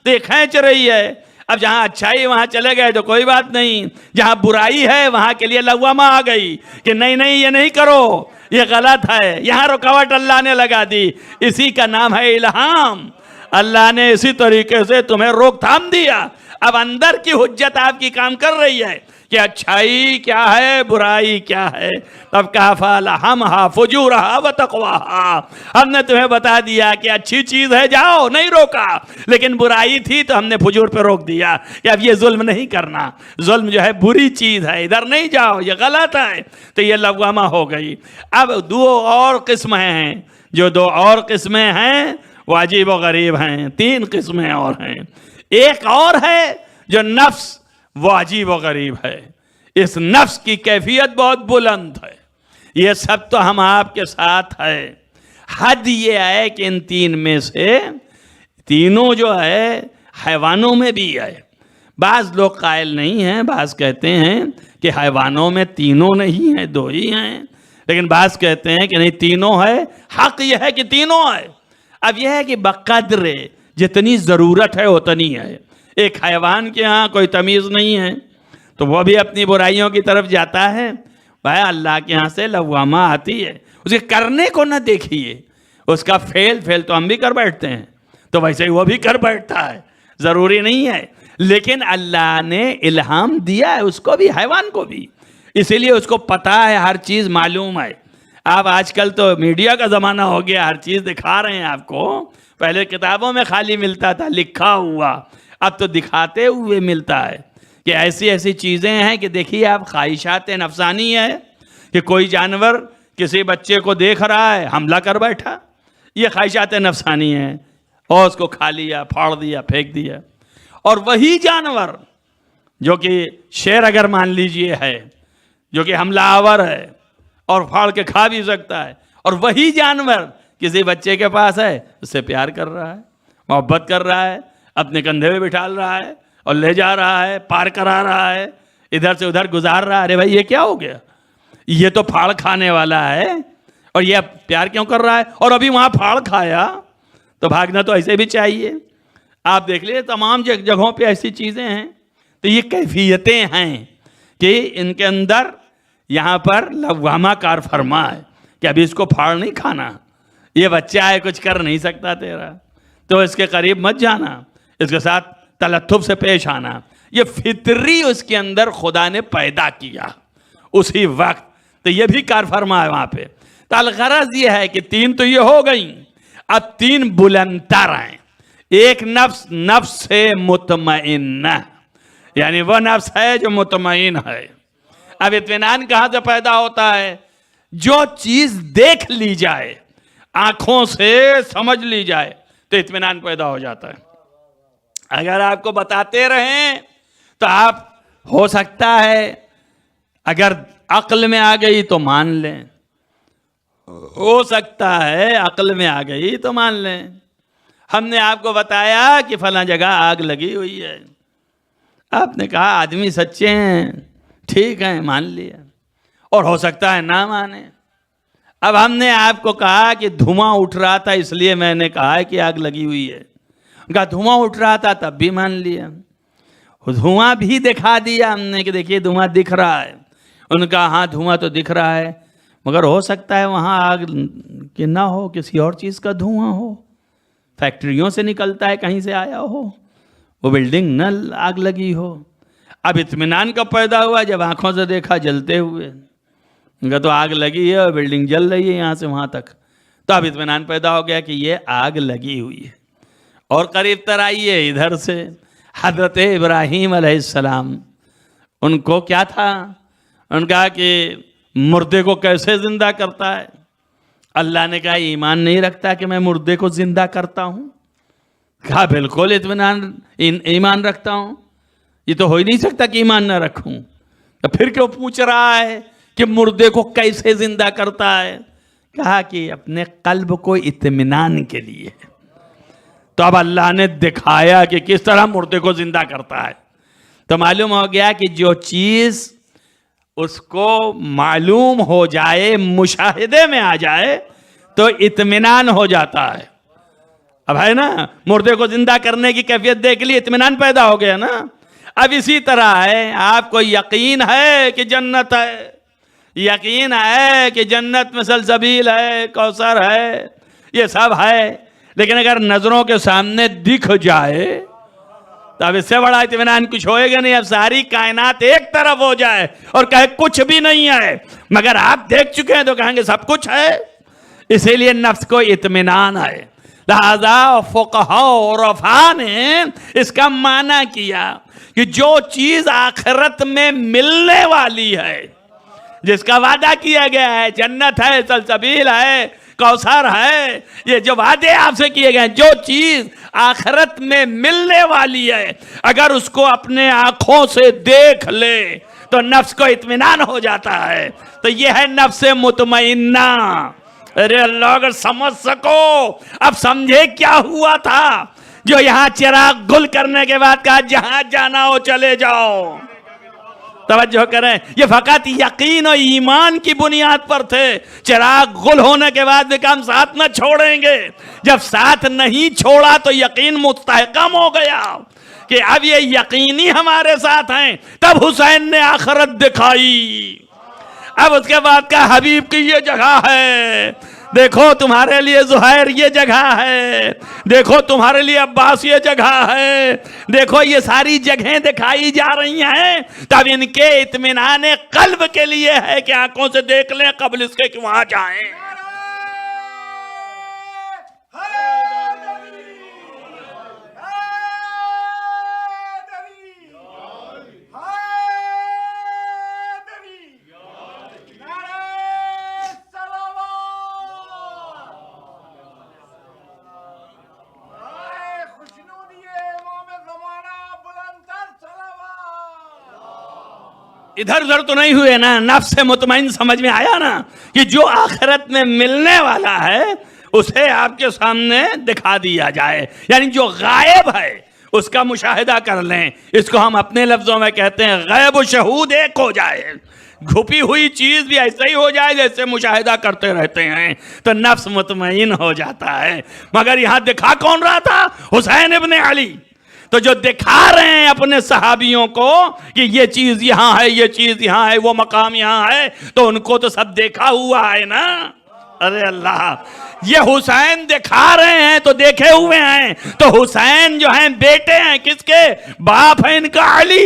تو یہ کھینچ رہی ہے. اب جہاں اچھائی وہاں چلے گئے تو کوئی بات نہیں، جہاں برائی ہے وہاں کے لیے لوامہ آ گئی کہ نہیں نہیں یہ نہیں کرو، یہ غلط ہے. یہاں رکاوٹ اللہ نے لگا دی. اسی کا نام ہے الہام. اللہ نے اسی طریقے سے تمہیں روک تھام دیا. اب اندر کی حجت آپ کی کام کر رہی ہے کہ اچھائی کیا ہے، برائی کیا ہے. تب کہا فَأَلْهَمْهَا فُجُورَهَا وَتَقْوَاهَا. ہم نے تمہیں بتا دیا کہ اچھی چیز ہے جاؤ، نہیں روکا، لیکن برائی تھی تو ہم نے فجور پہ روک دیا کہ اب یہ ظلم نہیں کرنا. ظلم جو ہے بری چیز ہے، ادھر نہیں جاؤ، یہ غلط ہے. تو یہ لوامہ ہو گئی. اب دو اور قسمیں ہیں، جو دو اور قسمیں ہیں وہ عجیب و غریب ہیں. تین قسمیں اور ہیں. ایک اور ہے جو نفس، وہ عجیب و غریب ہے. اس نفس کی کیفیت بہت بلند ہے. یہ سب تو ہم آپ کے ساتھ ہے. حد یہ ہے کہ ان تین میں سے تینوں جو ہے حیوانوں میں بھی ہے. بعض لوگ قائل نہیں ہیں، بعض کہتے ہیں کہ حیوانوں میں تینوں نہیں ہیں، دو ہی ہیں. لیکن بعض کہتے ہیں کہ نہیں تینوں ہے. حق یہ ہے کہ تینوں ہے. اب یہ ہے کہ بقدر جتنی ضرورت ہے اتنی ہے. ایک حیوان کے ہاں کوئی تمیز نہیں ہے تو وہ بھی اپنی برائیوں کی طرف جاتا ہے. بھائی اللہ کے ہاں سے لوامہ آتی ہے. اسے کرنے کو نہ دیکھیے، اس کا فیل تو ہم بھی کر بیٹھتے ہیں، تو ویسے ہی وہ بھی کر بیٹھتا ہے. ضروری نہیں ہے، لیکن اللہ نے الہام دیا ہے اس کو بھی، حیوان کو بھی. اسی لیے اس کو پتہ ہے، ہر چیز معلوم ہے. آپ آج کل تو میڈیا کا زمانہ ہو گیا، ہر چیز دکھا رہے ہیں آپ کو. پہلے کتابوں میں خالی ملتا تھا لکھا ہوا، اب تو دکھاتے ہوئے ملتا ہے کہ ایسی ایسی چیزیں ہیں کہ دیکھیے آپ، خواہشات نفسانی ہے کہ کوئی جانور کسی بچے کو دیکھ رہا ہے، حملہ کر بیٹھا، یہ خواہشات نفسانی ہے، اور اس کو کھا لیا، پھاڑ دیا، پھینک دیا. اور وہی جانور جو کہ شیر اگر مان لیجئے ہے، جو کہ حملہ آور ہے اور پھاڑ کے کھا بھی سکتا ہے، اور وہی جانور کسی بچے کے پاس ہے، اس سے پیار کر رہا ہے، محبت کر رہا ہے، اپنے کندھے پہ بٹھال رہا ہے اور لے جا رہا ہے، پار کرا رہا ہے، ادھر سے ادھر گزار رہا ہے. ارے بھائی یہ کیا ہو گیا؟ یہ تو پھاڑ کھانے والا ہے اور یہ پیار کیوں کر رہا ہے، اور ابھی وہاں پھاڑ کھایا تو بھاگنا تو ایسے بھی چاہیے. آپ دیکھ لیے تمام جگہوں پہ ایسی چیزیں ہیں. تو یہ کیفیتیں ہیں کہ ان کے اندر یہاں پر لوامہ کار فرما ہے کہ ابھی اس کو پھاڑ نہیں کھانا، یہ بچہ ہے کچھ کر نہیں سکتا تیرا، تو اس کے قریب مت جانا، اس کے ساتھ تلطف سے پیش آنا. یہ فطری اس کے اندر خدا نے پیدا کیا اسی وقت. تو یہ بھی کار فرما ہے وہاں پہ. تو الغرض یہ ہے کہ 3 تو یہ ہو گئیں، اب 3 بلندتر ہیں. ایک نفس مطمئنہ، یعنی وہ نفس ہے جو مطمئن ہے. اب اطمینان کہاں سے پیدا ہوتا ہے؟ جو چیز دیکھ لی جائے، آنکھوں سے سمجھ لی جائے تو اطمینان پیدا ہو جاتا ہے. اگر آپ کو بتاتے رہیں تو آپ ہو سکتا ہے اگر عقل میں آ گئی تو مان لیں، ہو سکتا ہے عقل میں آ گئی تو مان لیں. ہم نے آپ کو بتایا کہ فلاں جگہ آگ لگی ہوئی ہے، آپ نے کہا آدمی سچے ہیں، ٹھیک ہے مان لیا، اور ہو سکتا ہے نہ مانے. اب ہم نے آپ کو کہا کہ دھواں اٹھ رہا تھا اس لیے میں نے کہا کہ آگ لگی ہوئی ہے، کہا دھواں اٹھ رہا تھا تب بھی مان لیا. دھواں بھی دکھا دیا ہم نے کہ دیکھیے دھواں دکھ رہا ہے. ان کا ہاں دھواں تو دکھ رہا ہے مگر ہو سکتا ہے وہاں آگ کہ نہ ہو، کسی اور چیز کا دھواں ہو، فیکٹریوں سے نکلتا ہے کہیں سے آیا ہو، وہ بلڈنگ نہ آگ لگی ہو. اب اطمینان کب پیدا ہوا؟ جب آنکھوں سے دیکھا جلتے ہوئے، ان کا تو آگ لگی ہے اور بلڈنگ جل رہی ہے یہاں سے وہاں تک. تو اب اطمینان پیدا ہو گیا کہ یہ آگ لگی ہوئی ہے. اور قریب تر آئیے ادھر سے، حضرت ابراہیم علیہ السلام، ان کو کیا تھا؟ ان کہا کہ مردے کو کیسے زندہ کرتا ہے؟ اللہ نے کہا ایمان نہیں رکھتا کہ میں مردے کو زندہ کرتا ہوں؟ کہا بالکل ایمان رکھتا ہوں، یہ تو ہو ہی نہیں سکتا کہ ایمان نہ رکھوں. تو پھر کیوں پوچھ رہا ہے کہ مردے کو کیسے زندہ کرتا ہے؟ کہا کہ اپنے قلب کو اطمینان کے لیے. تو اب اللہ نے دکھایا کہ کس طرح مردے کو زندہ کرتا ہے. تو معلوم ہو گیا کہ جو چیز اس کو معلوم ہو جائے، مشاہدے میں آ جائے تو اطمینان ہو جاتا ہے. اب ہے نا، مردے کو زندہ کرنے کی کیفیت دیکھ لی، اطمینان پیدا ہو گیا نا. اب اسی طرح ہے، آپ کو یقین ہے کہ جنت ہے، یقین ہے کہ جنت میں سلسبیل ہے، کوثر ہے، یہ سب ہے، لیکن اگر نظروں کے سامنے دکھ جائے تو اب اس سے بڑا اطمینان کچھ ہوئے گا نہیں. اب ساری کائنات ایک طرف ہو جائے اور کہے کچھ بھی نہیں ہے، مگر آپ دیکھ چکے ہیں تو کہیں گے سب کچھ ہے. اسی لیے نفس کو اطمینان ہے. لہذا فقہاء اور عرفاء نے اس کا معنی کیا کہ جو چیز آخرت میں ملنے والی ہے، جس کا وعدہ کیا گیا ہے، جنت ہے، سلسبیل ہے، کوثر ہے، یہ جو وعدے آپ سے کیے گئے، جو چیز آخرت میں ملنے والی ہے، اگر اس کو اپنے آنکھوں سے دیکھ لے تو نفس کو اطمینان ہو جاتا ہے. تو یہ ہے نفس مطمئنہ. ارے اللہ اگر سمجھ سکو، اب سمجھے کیا ہوا تھا جو یہاں چراغ گل کرنے کے بعد کہا جہاں جانا ہو چلے جاؤ. توجہ کریں، یہ فقط یقین و ایمان کی بنیاد پر تھے. چراغ غل ہونے کے بعد بھی ہم ساتھ نہ چھوڑیں گے. جب ساتھ نہیں چھوڑا تو یقین مستحکم ہو گیا کہ اب یہ یقینی ہمارے ساتھ ہیں. تب حسین نے آخرت دکھائی. اب اس کے بعد کا حبیب کی یہ جگہ ہے، دیکھو تمہارے لیے زہیر یہ جگہ ہے، دیکھو تمہارے لیے عباس یہ جگہ ہے، دیکھو یہ ساری جگہیں دکھائی جا رہی ہیں. تب ان کے اطمینان قلب کے لیے ہے کہ آنکھوں سے دیکھ لیں قبل اس کے کہ وہاں جائیں. ادھر ادھر تو نہیں ہوئے نا، نفس مطمئن سمجھ میں آیا نا کہ جو آخرت میں ملنے والا ہے اسے آپ کے سامنے دکھا دیا جائے. یعنی جو غائب ہے اس کا مشاہدہ کر لیں. اس کو ہم اپنے لفظوں میں کہتے ہیں غیب و شہود ایک ہو جائے. گھپی ہوئی چیز بھی ایسے ہی ہو جائے جیسے مشاہدہ کرتے رہتے ہیں تو نفس مطمئن ہو جاتا ہے. مگر یہاں دکھا کون رہا تھا؟ حسین ابن علی. تو جو دکھا رہے ہیں اپنے صحابیوں کو کہ یہ چیز یہاں ہے، یہ چیز یہاں ہے، وہ مقام یہاں ہے، تو ان کو تو سب دیکھا ہوا ہے نا. ارے اللہ، یہ حسین دکھا رہے ہیں تو دیکھے ہوئے ہیں. تو حسین جو ہیں بیٹے ہیں کس کے؟ باپ ہے ان کا علی.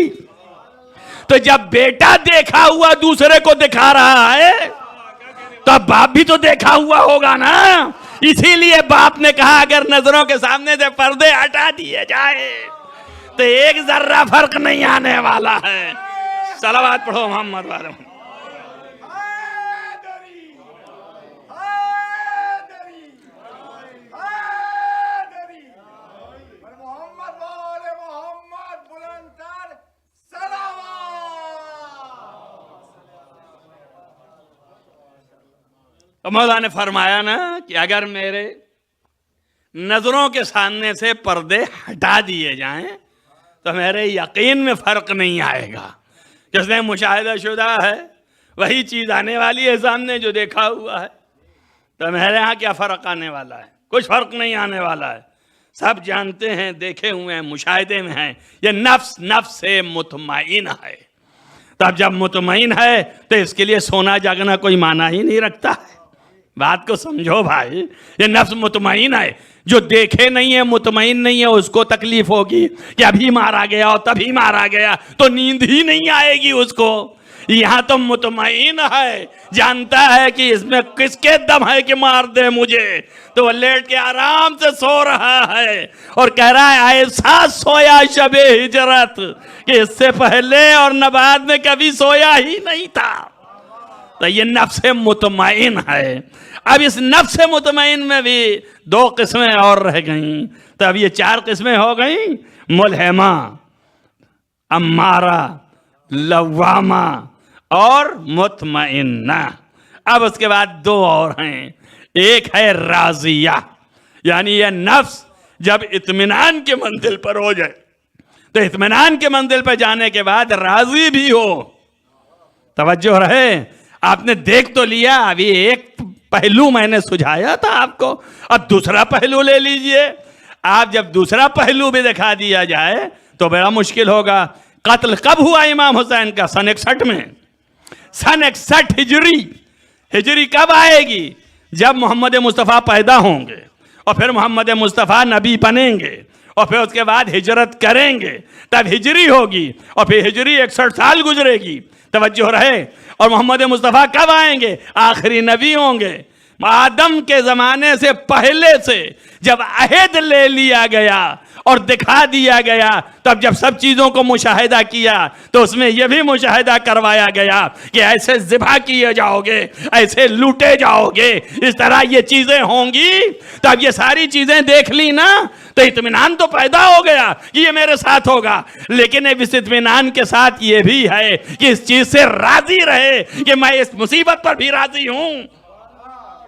تو جب بیٹا دیکھا ہوا دوسرے کو دکھا رہا ہے تو اب باپ بھی تو دیکھا ہوا ہوگا نا. اسی لیے باپ نے کہا اگر نظروں کے سامنے سے پردے ہٹا دیے جائے تو ایک ذرہ فرق نہیں آنے والا ہے. صلوات پڑھو محمد والے. مولا نے فرمایا نا کہ اگر میرے نظروں کے سامنے سے پردے ہٹا دیے جائیں تو میرے یقین میں فرق نہیں آئے گا. جس نے مشاہدہ شدہ ہے وہی چیز آنے والی ہے سامنے جو دیکھا ہوا ہے. تو میرے ہاں کیا فرق آنے والا ہے؟ کچھ فرق نہیں آنے والا ہے. سب جانتے ہیں، دیکھے ہوئے ہیں، مشاہدے میں ہیں. یہ نفس سے مطمئن ہے. تو اب جب مطمئن ہے تو اس کے لیے سونا جاگنا کوئی معنی ہی نہیں رکھتا ہے. بات کو سمجھو بھائی. یہ نفس مطمئن ہے. جو دیکھے نہیں ہے، مطمئن نہیں ہے، اس کو تکلیف ہوگی کہ ابھی مارا گیا اور تبھی مارا گیا تو نیند ہی نہیں آئے گی اس کو. یہاں تو مطمئن ہے، جانتا ہے کہ اس میں کس کے دم ہے کہ مار دے مجھے. تو وہ لیٹ کے آرام سے سو رہا ہے اور کہہ رہا ہے ایسا سویا شب ہجرت کہ اس سے پہلے اور نہ بعد میں کبھی سویا ہی نہیں تھا. تو یہ نفس مطمئن ہے. اب اس نفس مطمئن میں بھی دو قسمیں اور رہ گئیں. تو اب یہ چار قسمیں ہو گئیں: ملہمہ، امارہ، لوامہ اور مطمئنہ. اب اس کے بعد دو اور ہیں. ایک ہے راضیہ، یعنی یہ نفس جب اطمینان کے منزل پر ہو جائے تو اطمینان کے منزل پر جانے کے بعد راضی بھی ہو. توجہ رہے. آپ نے دیکھ تو لیا، ابھی ایک پہلو میں نے سجھایا تھا آپ کو، اب دوسرا پہلو لے لیجئے. آپ جب دوسرا پہلو بھی دکھا دیا جائے تو بڑا مشکل ہوگا. قتل کب ہوا امام حسین کا؟ سن 61 میں. سن 61 ہجری کب آئے گی؟ جب محمد مصطفیٰ پیدا ہوں گے اور پھر محمد مصطفیٰ نبی بنیں گے اور پھر اس کے بعد ہجرت کریں گے، تب ہجری ہوگی اور پھر ہجری 61 سال گزرے گی. توجہ رہے. اور محمد مصطفیٰ کب آئیں گے؟ آخری نبی ہوں گے. آدم کے زمانے سے پہلے سے جب عہد لے لیا گیا اور دکھا دیا گیا، تب جب سب چیزوں کو مشاہدہ کیا تو اس میں یہ بھی مشاہدہ کروایا گیا کہ ایسے ذبح کیے جاؤ گے، ایسے لوٹے جاؤ گے، اس طرح یہ چیزیں ہوں گی. تو اب یہ ساری چیزیں دیکھ لی نا تو اطمینان تو پیدا ہو گیا کہ یہ میرے ساتھ ہوگا. لیکن اب اس اطمینان کے ساتھ یہ بھی ہے کہ اس چیز سے راضی رہے کہ میں اس مصیبت پر بھی راضی ہوں.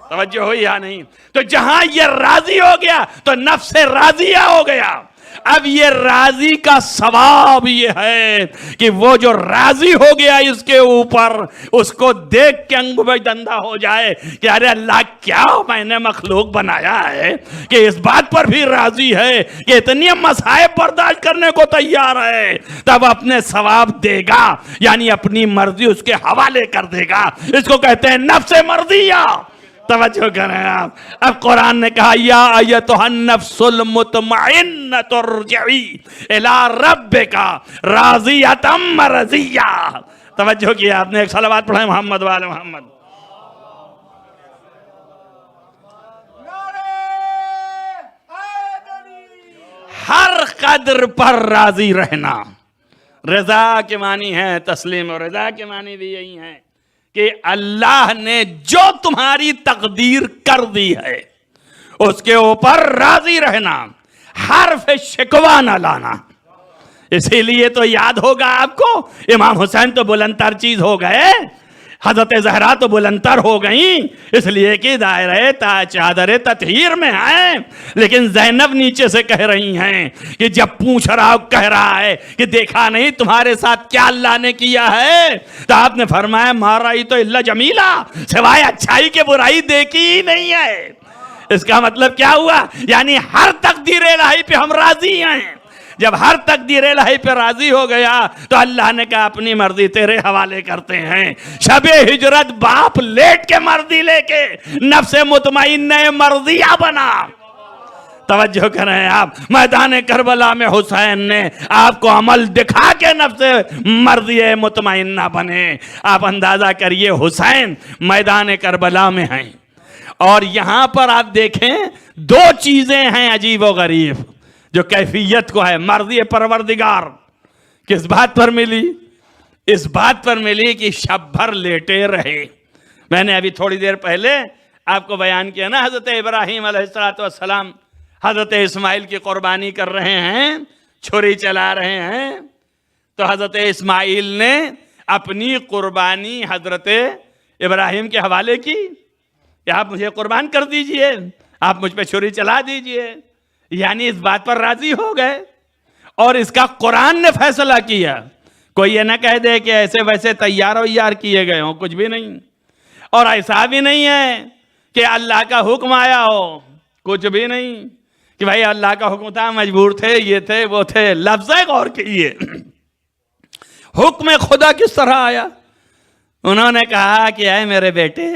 توجہ ہوئی یا نہیں؟ تو جہاں یہ راضی ہو گیا تو نفس راضیہ ہو گیا. اب یہ راضی کا ثواب یہ ہے کہ وہ جو راضی ہو گیا اس کے اوپر، اس کو دیکھ کے انگ میں دندہ ہو جائے کہ ارے اللہ کیا میں نے مخلوق بنایا ہے کہ اس بات پر بھی راضی ہے کہ اتنی مصائب برداشت کرنے کو تیار ہے. تب اپنے ثواب دے گا، یعنی اپنی مرضی اس کے حوالے کر دے گا. اس کو کہتے ہیں نفس مرضیہ. توجہ کریں آپ. اب قرآن نے کہا یا ایتھا النفس المطمئنۃ ارجعی الی ربک راضیۃ مرضیہ. توجہ کیا آپ نے. ایک صلوات پڑھیں محمد والے محمد. ہر قدر پر راضی رہنا. رضا کے معنی ہے تسلیم، اور رضا کے معنی بھی یہی ہے کہ اللہ نے جو تمہاری تقدیر کر دی ہے اس کے اوپر راضی رہنا، حرف شکوہ نہ لانا. اسی لیے تو یاد ہوگا آپ کو امام حسین تو بلند تر چیز ہو گئے. حضرت زہرا تو بلندر ہو گئیں اس لیے کہ دائرہ چادر تطہیر میں ہیں، لیکن زینب نیچے سے کہہ رہی ہیں کہ جب پوچھ رہا کہہ رہا ہے کہ دیکھا نہیں تمہارے ساتھ کیا اللہ نے کیا ہے، تو آپ نے فرمایا ما رأیت الا جمیلا، سوائے اچھائی کے برائی دیکھی ہی نہیں ہے۔ اس کا مطلب کیا ہوا؟ یعنی ہر تقدیر الہی پہ ہم راضی ہیں۔ جب ہر تقدیر الہی پہ راضی ہو گیا تو اللہ نے کہا اپنی مرضی تیرے حوالے کرتے ہیں۔ شب ہجرت باپ لیٹ کے مرضی لے کے نفس مطمئنہ مرضیہ بنا۔ توجہ کریں آپ، میدان کربلا میں حسین نے آپ کو عمل دکھا کے نفس مرضی مطمئنہ بنے۔ آپ اندازہ کریے حسین میدان کربلا میں ہیں، اور یہاں پر آپ دیکھیں دو چیزیں ہیں عجیب و غریب جو کیفیت کو ہے۔ مرضی پروردگار کس بات پر ملی؟ اس بات پر ملی کہ شب بھر لیٹے رہے۔ میں نے ابھی تھوڑی دیر پہلے آپ کو بیان کیا نا، حضرت ابراہیم علیہ السلام حضرت اسماعیل کی قربانی کر رہے ہیں، چھری چلا رہے ہیں، تو حضرت اسماعیل نے اپنی قربانی حضرت ابراہیم کے حوالے کی کہ آپ مجھے قربان کر دیجئے، آپ مجھ پہ چھری چلا دیجئے۔ یعنی اس بات پر راضی ہو گئے، اور اس کا قرآن نے فیصلہ کیا۔ کوئی یہ نہ کہہ دے کہ ایسے ویسے تیار ویار کیے گئے ہوں، کچھ بھی نہیں، اور ایسا بھی نہیں ہے کہ اللہ کا حکم آیا ہو، کچھ بھی نہیں کہ بھائی اللہ کا حکم تھا، مجبور تھے، یہ تھے وہ تھے۔ لفظ غور کیجیے، حکم خدا کس طرح آیا؟ انہوں نے کہا کہ اے میرے بیٹے،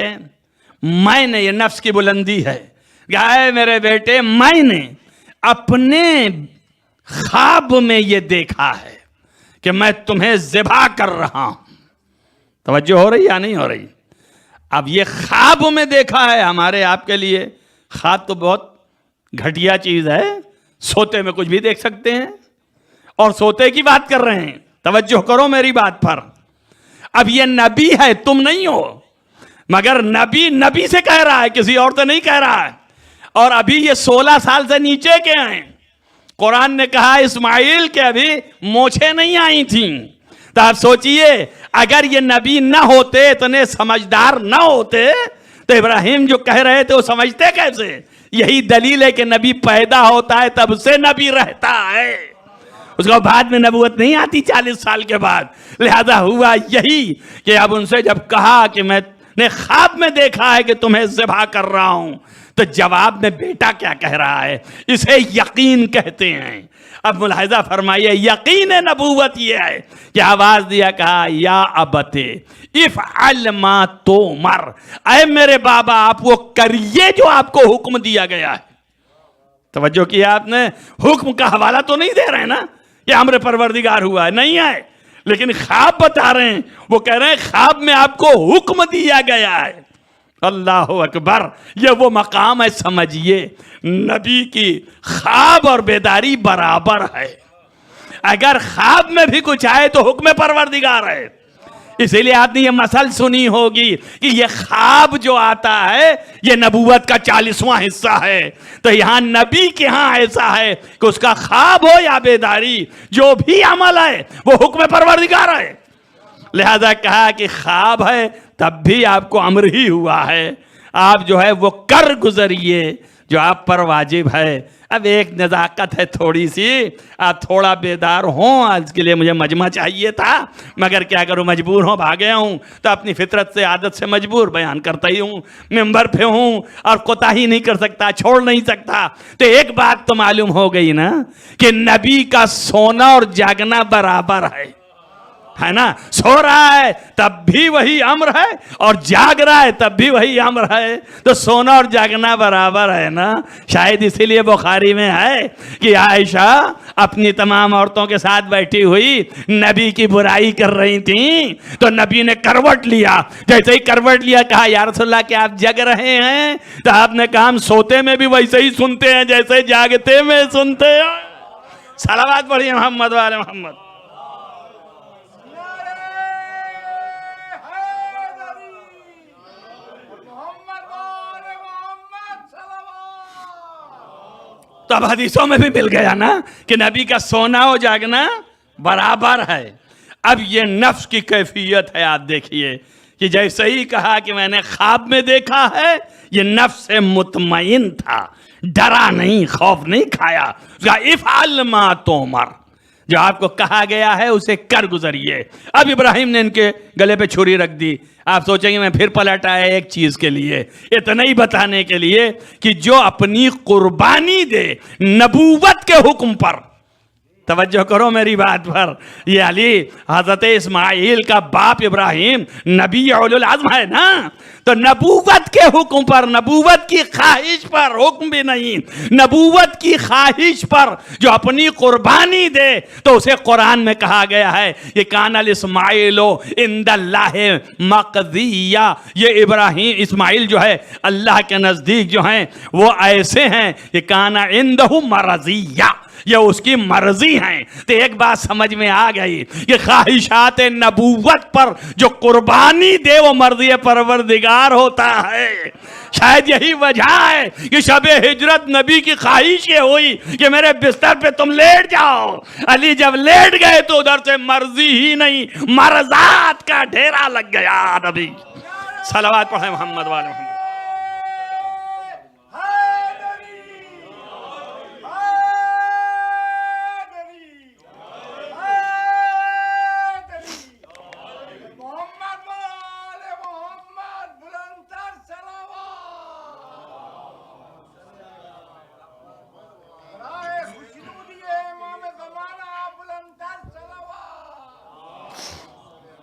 میں نے، یہ نفس کی بلندی ہے، کہ اے میرے بیٹے میں نے اپنے خواب میں یہ دیکھا ہے کہ میں تمہیں ذبح کر رہا ہوں۔ توجہ ہو رہی یا نہیں ہو رہی؟ اب یہ خواب میں دیکھا ہے، ہمارے آپ کے لیے خواب تو بہت گھٹیا چیز ہے، سوتے میں کچھ بھی دیکھ سکتے ہیں، اور سوتے کی بات کر رہے ہیں۔ توجہ کرو میری بات پر۔ اب یہ نبی ہے، تم نہیں ہو، مگر نبی سے کہہ رہا ہے، کسی اور سے نہیں کہہ رہا ہے، اور ابھی یہ 16 سال سے نیچے کے ہیں۔ قرآن نے کہا اسماعیل کے ابھی مونچھیں نہیں آئی تھیں، تو آپ سوچئے اگر یہ نبی نہ ہوتے، اتنے سمجھدار نہ ہوتے، تو ابراہیم جو کہہ رہے تھے وہ سمجھتے کیسے؟ یہی دلیل ہے کہ نبی پیدا ہوتا ہے تب سے نبی رہتا ہے، اس کو بعد میں نبوت نہیں آتی 40 سال کے بعد۔ لہذا ہوا یہی کہ اب ان سے جب کہا کہ میں نے خواب میں دیکھا ہے کہ تمہیں ذبح کر رہا ہوں، تو جواب میں بیٹا کیا کہہ رہا ہے؟ اسے یقین کہتے ہیں۔ اب ملاحظہ فرمائیے، یقین نبوت یہ ہے کہ آواز دیا، کہا یا ابت افعل ما تؤمر، اے میرے بابا آپ وہ کریے جو آپ کو حکم دیا گیا ہے۔ توجہ کیا آپ نے؟ حکم کا حوالہ تو نہیں دے رہے نا کہ امر پروردگار ہوا ہے، نہیں ہے، لیکن خواب بتا رہے ہیں۔ وہ کہہ رہے ہیں خواب میں آپ کو حکم دیا گیا ہے۔ اللہ اکبر، یہ وہ مقام ہے، سمجھیے نبی کی خواب اور بیداری برابر ہے۔ اگر خواب میں بھی کچھ آئے تو حکم پروردگار ہے۔ اسی لیے آپ نے یہ مثل سنی ہوگی کہ یہ خواب جو آتا ہے یہ نبوت کا 40واں حصہ ہے۔ تو یہاں نبی کے ہاں ایسا ہے کہ اس کا خواب ہو یا بیداری، جو بھی عمل ہے وہ حکم پروردگار ہے۔ لہذا کہا کہ خواب ہے تب بھی آپ کو امر ہی ہوا ہے، آپ جو ہے وہ کر گزریے جو آپ پر واجب ہے۔ اب ایک نزاکت ہے تھوڑی سی، آپ تھوڑا بیدار ہوں، آج کے لیے مجھے مجمع چاہیے تھا، مگر کیا کروں، مجبور ہوں، بھاگے ہوں، تو اپنی فطرت سے، عادت سے مجبور بیان کرتا ہی ہوں، ممبر پہ ہوں اور کوتاہی نہیں کر سکتا، چھوڑ نہیں سکتا۔ تو ایک بات تو معلوم ہو گئی نا کہ نبی کا سونا اور جاگنا برابر ہے نا؟ سو رہا ہے تب بھی وہی امر ہے، اور جاگ رہا ہے تب بھی وہی امر ہے، تو سونا اور جاگنا برابر ہے نا۔ شاید اسی لیے بخاری میں ہے کہ عائشہ اپنی تمام عورتوں کے ساتھ بیٹھی ہوئی نبی کی برائی کر رہی تھیں، تو نبی نے کروٹ لیا، جیسے ہی کروٹ لیا کہا یا رسول اللہ کیا آپ جگ رہے ہیں؟ تو آپ نے کہا ہم سوتے میں بھی ویسے ہی سنتے ہیں جیسے جاگتے میں سنتے ہیں۔ صلوات پڑھیے محمد والے محمد۔ تو اب حدیثوں میں بھی مل گیا نا کہ نبی کا سونا و جاگنا برابر ہے۔ اب یہ نفس کی کیفیت ہے، آپ دیکھیے کہ جیسے ہی کہا کہ میں نے خواب میں دیکھا ہے، یہ نفس مطمئن تھا، ڈرا نہیں، خوف نہیں کھایا. اس کا افعل ما تؤمر، جو آپ کو کہا گیا ہے اسے کر گزریے. اب ابراہیم نے ان کے گلے پہ چھری رکھ دی. آپ سوچیں گے میں پھر پلٹ آیا ایک چیز کے لیے، اتنا ہی بتانے کے لیے کہ جو اپنی قربانی دے نبوت کے حکم پر، توجہ کرو میری بات پر، یہ علی حضرت اسماعیل کا باپ ابراہیم نبی اولو العزم ہے نا، تو نبوت کے حکم پر، نبوت کی خواہش پر، حکم بھی نہیں، نبوت کی خواہش پر جو اپنی قربانی دے تو اسے قرآن میں کہا گیا ہے یہ کان الاسماعیل عند اللہ مقضیہ. یہ ابراہیم اسماعیل جو ہے اللہ کے نزدیک جو ہیں وہ ایسے ہیں کہ کان عندہ مرضیہ، یہ اس کی مرضی ہیں. تو ایک بات سمجھ میں آ گئی کہ خواہشات نبوت پر جو قربانی دے وہ مرضی پروردگار ہوتا ہے. شاید یہی وجہ ہے کہ شب ہجرت نبی کی خواہش یہ ہوئی کہ میرے بستر پہ تم لیٹ جاؤ. علی جب لیٹ گئے تو ادھر سے مرضی ہی نہیں مرضات کا ڈھیرا لگ گیا. نبی صلوات پڑھیں محمد والے محمد.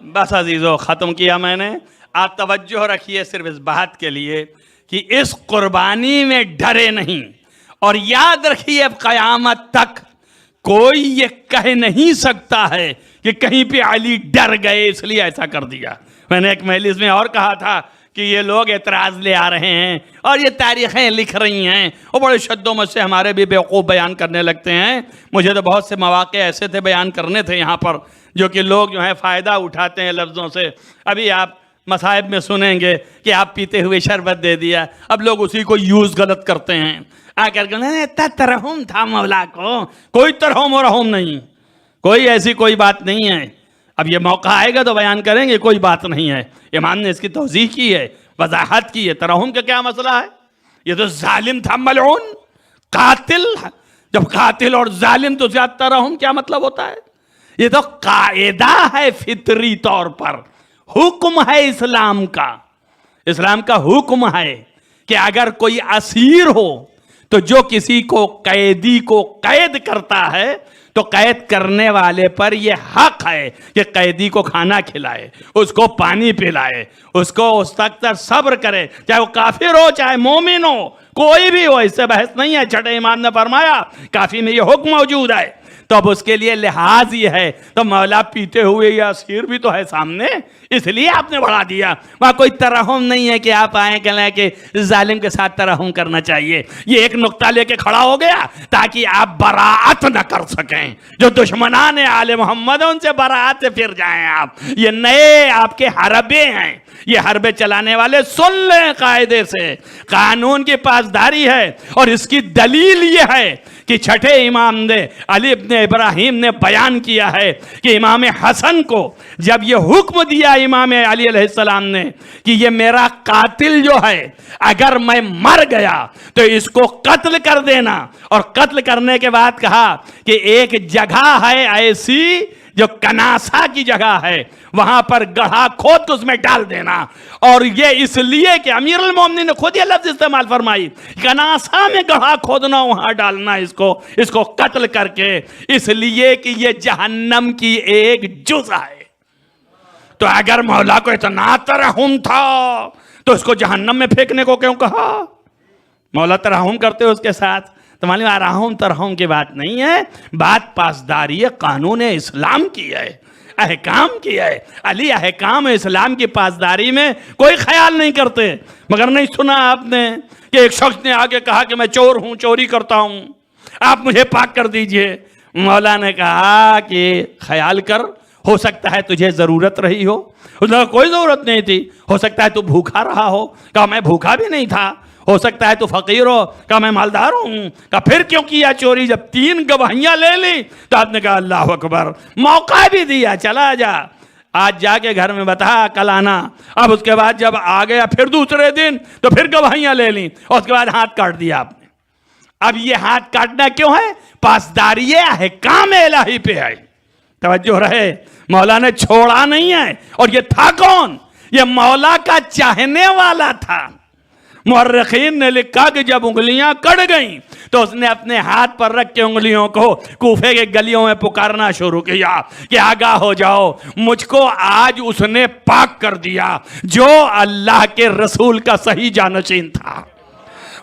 بس عزیزو ختم کیا میں نے. آپ توجہ رکھیے صرف اس بات کے لیے کہ اس قربانی میں ڈرے نہیں، اور یاد رکھیے اب قیامت تک کوئی یہ کہہ نہیں سکتا ہے کہ کہیں پہ علی ڈر گئے اس لیے ایسا کر دیا. میں نے ایک مجلس میں اور کہا تھا کہ یہ لوگ اعتراض لے آ رہے ہیں اور یہ تاریخیں لکھ رہی ہیں اور بڑے شد و مت سے ہمارے بھی بیوقوف بیان کرنے لگتے ہیں. مجھے تو بہت سے مواقع ایسے تھے بیان کرنے تھے یہاں پر جو کہ لوگ جو ہیں فائدہ اٹھاتے ہیں لفظوں سے. ابھی آپ مصائب میں سنیں گے کہ آپ پیتے ہوئے شربت دے دیا، اب لوگ اسی کو یوز غلط کرتے ہیں. آ کر کے ترحم تھا مولا کو، کوئی ترحم و رحم نہیں، کوئی ایسی کوئی بات نہیں ہے. اب یہ موقع آئے گا تو بیان کریں گے، کوئی بات نہیں ہے. امام نے اس کی توضیح کی ہے، وضاحت کی ہے. ترحم کا کیا مسئلہ ہے؟ یہ تو ظالم تھا، ملعون، قاتل. جب قاتل اور ظالم تو زیادہ ترحم کیا مطلب ہوتا ہے؟ یہ تو قاعدہ ہے فطری طور پر، حکم ہے اسلام کا. اسلام کا حکم ہے کہ اگر کوئی اسیر ہو تو جو کسی کو قیدی کو قید کرتا ہے تو قید کرنے والے پر یہ حق ہے کہ قیدی کو کھانا کھلائے، اس کو پانی پلائے، اس کو اس تک صبر کرے، چاہے وہ کافر ہو چاہے مومن ہو، کوئی بھی ہو. اس سے بحث نہیں ہے. چھٹے امام نے فرمایا کافی میں یہ حکم موجود ہے. تو اب اس کے لیے لحاظ یہ ہے تو مولا پیتے ہوئے یہ اسیر بھی تو ہے سامنے، اس لیے آپ نے بڑھا دیا. وہاں کوئی ترحم نہیں ہے کہ آپ آئیں کہیں کہ ظالم کے ساتھ ترحم کرنا چاہیے. یہ ایک نقطہ لے کے کھڑا ہو گیا تاکہ آپ براعت نہ کر سکیں. جو دشمنان آل محمد ان سے براعت سے پھر جائیں آپ. یہ نئے آپ کے حربے ہیں، یہ حربے چلانے والے سن لیں قاعدے سے. قانون کی پاسداری ہے اور اس کی دلیل یہ ہے کہ چھٹے امام نے علی ابن ابراہیم نے بیان کیا ہے کہ امام حسن کو جب یہ حکم دیا امام علی علیہ السلام نے کہ یہ میرا قاتل جو ہے اگر میں مر گیا تو اس کو قتل کر دینا، اور قتل کرنے کے بعد کہا کہ ایک جگہ ہے ایسی جو کناسا کی جگہ ہے وہاں پر گڑھا کھود کے اس میں ڈال دینا. اور یہ اس لیے کہ امیر المومنین نے خود یہ لفظ استعمال فرمائی، کناسا میں گڑھا کھودنا، وہاں ڈالنا اس کو قتل کر کے، اس لیے کہ یہ جہنم کی ایک جز ہے. تو اگر مولا کو اتنا ترحم تھا تو اس کو جہنم میں پھینکنے کو کیوں کہا؟ مولا ترحم کرتے اس کے ساتھ تو معلوم رحم ترحم کی بات نہیں ہے، بات پاسداری قانون اسلام کی ہے، احکام کی ہے. علی احکام اسلام کی پاسداری میں کوئی خیال نہیں کرتے. مگر نہیں سنا آپ نے کہ ایک شخص نے آگے کہا کہ میں چور ہوں، چوری کرتا ہوں، آپ مجھے پاک کر دیجئے. مولا نے کہا کہ خیال کر، ہو سکتا ہے تجھے ضرورت رہی ہو. اس نے کوئی ضرورت نہیں تھی. ہو سکتا ہے تو بھوکا رہا ہو. کہا میں بھوکا بھی نہیں تھا. ہو سکتا ہے تو فقیر ہو. کہا میں مالدار ہوں. کہا پھر کیوں کیا چوری؟ جب 3 گواہیاں لے لی تو آپ نے کہا اللہ اکبر، موقع بھی دیا، چلا جا. آج جا کے گھر میں بتا کل آنا. اب اس کے بعد جب آ گیا پھر دوسرے دن تو پھر گواہیاں لے لیں اور اس کے بعد ہاتھ کاٹ دیا آپ نے. اب یہ ہاتھ کاٹنا کیوں ہے؟ پاسداری احکام الہی پہ ہے. توجہ رہے، مولا نے چھوڑا نہیں ہے. اور یہ تھا کون؟ یہ مولا کا چاہنے والا تھا. مورخین نے لکھا کہ جب انگلیاں کٹ گئیں تو اس نے اپنے ہاتھ پر رکھ کے انگلیوں کو کوفے کے گلیوں میں پکارنا شروع کیا کہ آگاہ ہو جاؤ، مجھ کو آج اس نے پاک کر دیا جو اللہ کے رسول کا صحیح جانشین تھا.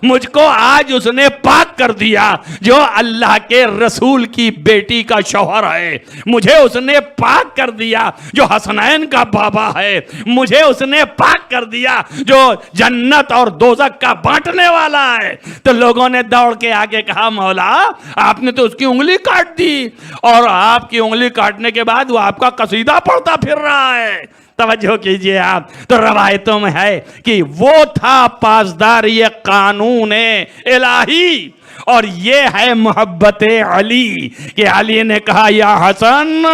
مجھ کو آج اس نے پاک کر دیا جو اللہ کے رسول کی بیٹی کا شوہر ہے. مجھے اس نے پاک کر دیا جو حسنین کا بابا ہے. مجھے اس نے پاک کر دیا جو جنت اور دوزخ کا بانٹنے والا ہے. تو لوگوں نے دوڑ کے آگے کہا مولا آپ نے تو اس کی انگلی کاٹ دی اور آپ کی انگلی کاٹنے کے بعد وہ آپ کا قصیدہ پڑھتا پھر رہا ہے. توجہ کیجئے آپ. تو روایتوں میں ہے کہ وہ تھا پاسداری قانون الہی اور یہ ہے محبت علی کہ علی نے کہا یا حسن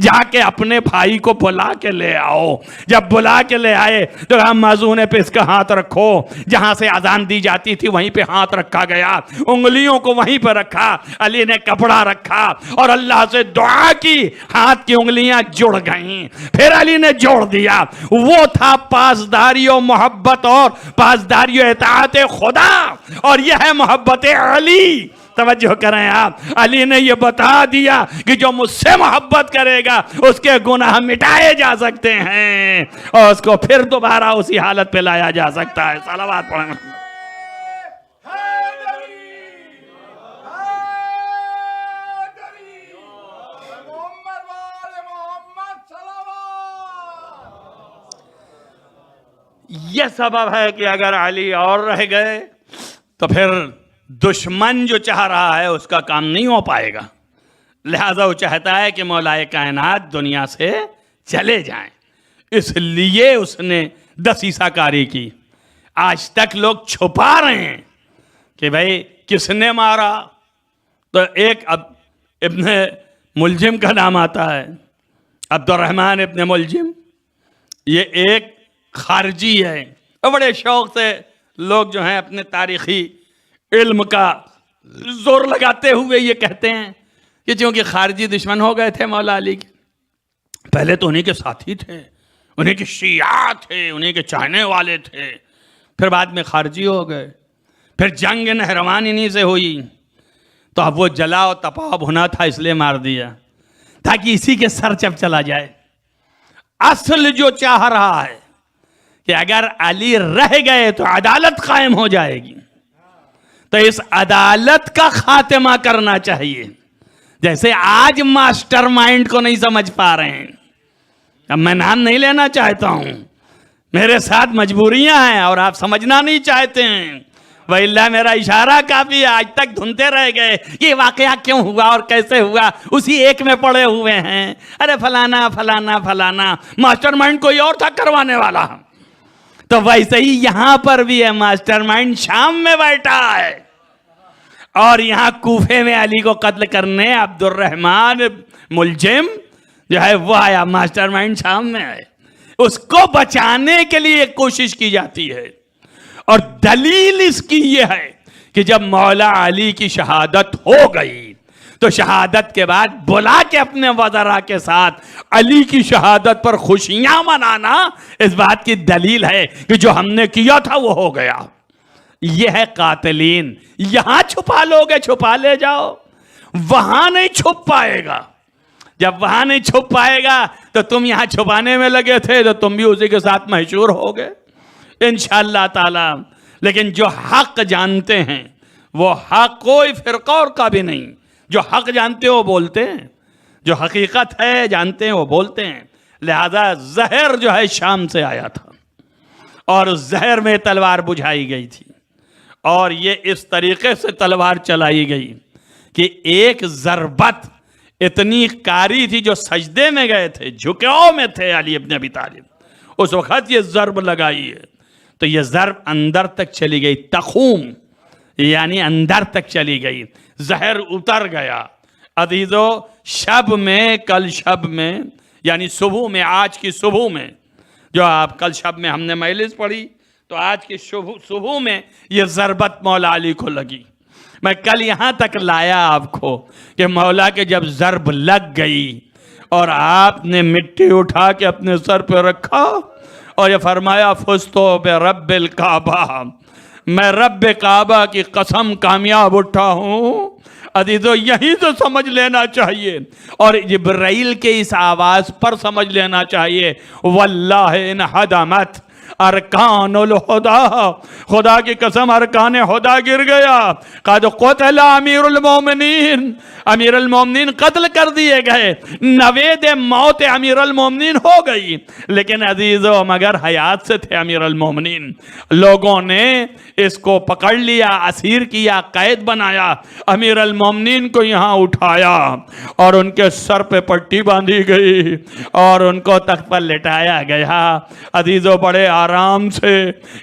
جا کے اپنے بھائی کو بلا کے لے آؤ. جب بلا کے لے آئے تو کہا معزون پہ اس کا ہاتھ رکھو. جہاں سے اذان دی جاتی تھی وہیں پہ ہاتھ رکھا گیا، انگلیوں کو وہیں پہ رکھا. علی نے کپڑا رکھا اور اللہ سے دعا کی، ہاتھ کی انگلیاں جڑ گئیں. پھر علی نے جوڑ دیا. وہ تھا پاسداری و محبت اور پاسداری و اطاعت خدا اور یہ ہے محبت علی. توجہ کریں آپ. علی نے یہ بتا دیا کہ جو مجھ سے محبت کرے گا اس کے گناہ مٹائے جا سکتے ہیں اور اس کو پھر دوبارہ اسی حالت پہ لایا جا سکتا ہے. صلوات پڑھیں. یہ سبب ہے کہ اگر علی اور رہ گئے تو پھر دشمن جو چاہ رہا ہے اس کا کام نہیں ہو پائے گا. لہذا وہ چاہتا ہے کہ مولا کائنات دنیا سے چلے جائیں. اس لیے اس نے دسیسہ کاری کی. آج تک لوگ چھپا رہے ہیں کہ بھائی کس نے مارا. تو ایک ابن ملجم کا نام آتا ہے، عبد الرحمن ابن ملجم. یہ ایک خارجی ہے اور بڑے شوق سے لوگ جو ہیں اپنے تاریخی علم کا زور لگاتے ہوئے یہ کہتے ہیں کہ چونکہ خارجی دشمن ہو گئے تھے مولا علی کے، پہلے تو انہی کے ساتھی تھے، انہی کے شیعہ تھے، انہی کے چاہنے والے تھے، پھر بعد میں خارجی ہو گئے، پھر جنگ نہروان انہی سے ہوئی تو اب وہ جلا و تپاب ہونا تھا اس لیے مار دیا تاکہ اسی کے سر چپ چلا جائے. اصل جو چاہ رہا ہے کہ اگر علی رہ گئے تو عدالت قائم ہو جائے گی، تو اس عدالت کا خاتمہ کرنا چاہیے. جیسے آج ماسٹر مائنڈ کو نہیں سمجھ پا رہے ہیں. اب میں نام نہیں لینا چاہتا ہوں، میرے ساتھ مجبوریاں ہیں اور آپ سمجھنا نہیں چاہتے ہیں. وَإِلَّا میرا اشارہ کافی ہے. آج تک دھنتے رہ گئے کہ واقعہ کیوں ہوا اور کیسے ہوا، اسی ایک میں پڑے ہوئے ہیں. ارے فلانا فلانا فلانا ماسٹر مائنڈ کوئی اور تھا کروانے والا. تو ویسے ہی یہاں پر بھی ہے، ماسٹر مائنڈ شام میں بیٹھا ہے اور یہاں کوفے میں علی کو قتل کرنے عبد الرحمن ملجم جو ہے وہ آیا. ماسٹر مائنڈ شام میں ہے. اس کو بچانے کے لیے کوشش کی جاتی ہے اور دلیل اس کی یہ ہے کہ جب مولا علی کی شہادت ہو گئی تو شہادت کے بعد بلا کے اپنے وزراء کے ساتھ علی کی شہادت پر خوشیاں منانا اس بات کی دلیل ہے کہ جو ہم نے کیا تھا وہ ہو گیا. یہ ہے قاتلین. یہاں چھپا لوگے چھپا لے جاؤ، وہاں نہیں چھپ پائے گا. جب وہاں نہیں چھپ پائے گا تو تم یہاں چھپانے میں لگے تھے تو تم بھی اسی کے ساتھ محشور ہوگے انشاءاللہ تعالی. لیکن جو حق جانتے ہیں وہ حق کوئی فرقہ اور کا بھی نہیں. جو حق جانتے ہیں وہ بولتے ہیں، جو حقیقت ہے جانتے ہیں وہ بولتے ہیں. لہذا زہر جو ہے شام سے آیا تھا اور اس زہر میں تلوار بجھائی گئی تھی اور یہ اس طریقے سے تلوار چلائی گئی کہ ایک ضربت اتنی کاری تھی. جو سجدے میں گئے تھے، جھکاؤ میں تھے علی ابن ابی طالب، اس وقت یہ ضرب لگائی ہے تو یہ ضرب اندر تک چلی گئی. تخوم یعنی اندر تک چلی گئی، زہر اتر گیا. عزیزو شب میں، کل شب میں یعنی صبح میں، آج کی صبح میں، جو آپ کل شب میں ہم نے مجلس پڑھی، تو آج کی صبح میں یہ ضربت مولا علی کو لگی. میں کل یہاں تک لایا آپ کو کہ مولا کے جب ضرب لگ گئی اور آپ نے مٹی اٹھا کے اپنے سر پہ رکھا اور یہ فرمایا فزتو برب الکعبہ، میں رب کعبہ کی قسم کامیاب اٹھا ہوں. عزیزو یہیں سے سمجھ لینا چاہیے اور جبرائیل کے اس آواز پر سمجھ لینا چاہیے واللہ ان ہدمت ارکان الہدا، خدا کی قسم ارکان ہدا گر گیا. قد قتل امیر المومنین، امیر المومنین قتل کر دیے گئے، نوید موت امیر المومنین ہو گئی. لیکن عزیزو مگر حیات سے تھے امیر المومنین. لوگوں نے اس کو پکڑ لیا، اسیر کیا، قید بنایا، امیر المومنین کو یہاں اٹھایا اور ان کے سر پہ پٹی باندھی گئی اور ان کو تخت پر لٹایا گیا. عزیزو بڑے آرام سے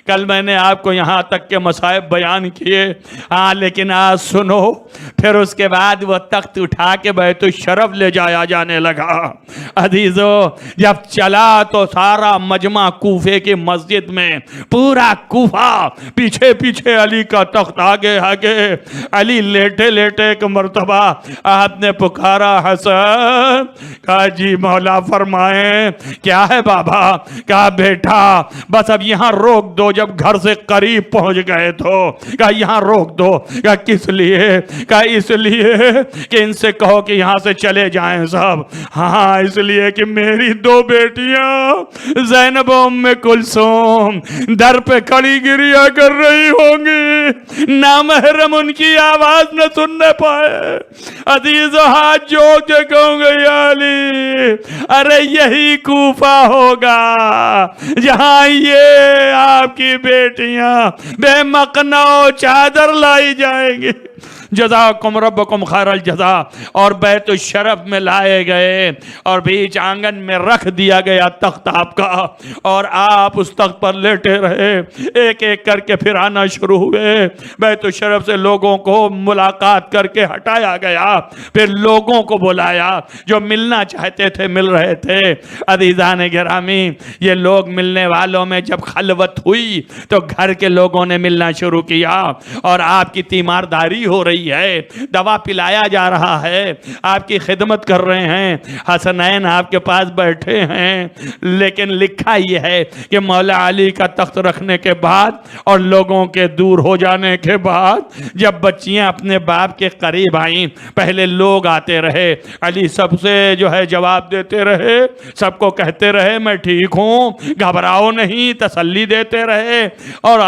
کل میں نے آپ کو یہاں تک کے مصائب بیان کیے، لیکن آج سنو. پھر اس کے بعد وہ تخت اٹھا کے بیت الشرف لے جایا جانے لگا. عزیزو جب چلا تو سارا مجمع کوفے کی مسجد میں، پورا کوفہ پیچھے پیچھے علی کا تخت آگے آگے. علی لیٹے لیٹے ایک مرتبہ آپ نے پکارا حسن، کہا جی مولا فرمائیں. کیا ہے بابا؟ کہا بیٹا بس اب یہاں روک دو. جب گھر سے قریب پہنچ گئے تو کہا یہاں روک دو. کہا کس لیے؟ کہا اس لیے کہ ان سے کہو کہ یہاں سے چلے جائیں سب. ہاں اس لیے کہ میری دو بیٹیاں زینب و ام کلثوم در پہ کھڑی گریا کر رہی ہوں گی، نامحرم ان کی آواز نہ سننے پائے. عزیز ہاتھ جوڑ کے کہوں گے یا علی، ارے یہی کوفہ ہوگا جہاں یہ آپ کی بیٹیاں بے مقنع چادر لائی جائیں گی. جزاکم ربکم خیر الجزا. اور بیت الشرف میں لائے گئے اور بیچ آنگن میں رکھ دیا گیا تخت آپ کا، اور آپ اس تخت پر لیٹے رہے. ایک ایک کر کے پھر آنا شروع ہوئے. بیت الشرف سے لوگوں کو ملاقات کر کے ہٹایا گیا، پھر لوگوں کو بلایا جو ملنا چاہتے تھے مل رہے تھے. عزیزان گرامی، یہ لوگ ملنے والوں میں جب خلوت ہوئی تو گھر کے لوگوں نے ملنا شروع کیا اور آپ کی تیمارداری ہو رہی ہے، دوا پلایا جا رہا ہے، آپ کی خدمت کر رہے ہیں. حسنین آپ کے پاس بیٹھے ہیں. لیکن لکھا یہ ہے کہ مولا علی کا تخت رکھنے کے بعد اور لوگوں کے دور ہو جانے کے بعد جب بچیاں اپنے باپ کے قریب آئیں، پہلے لوگ آتے رہے، علی سب سے جو ہے جواب دیتے رہے، سب کو کہتے رہے میں ٹھیک ہوں، گھبراؤ نہیں، تسلی دیتے رہے. اور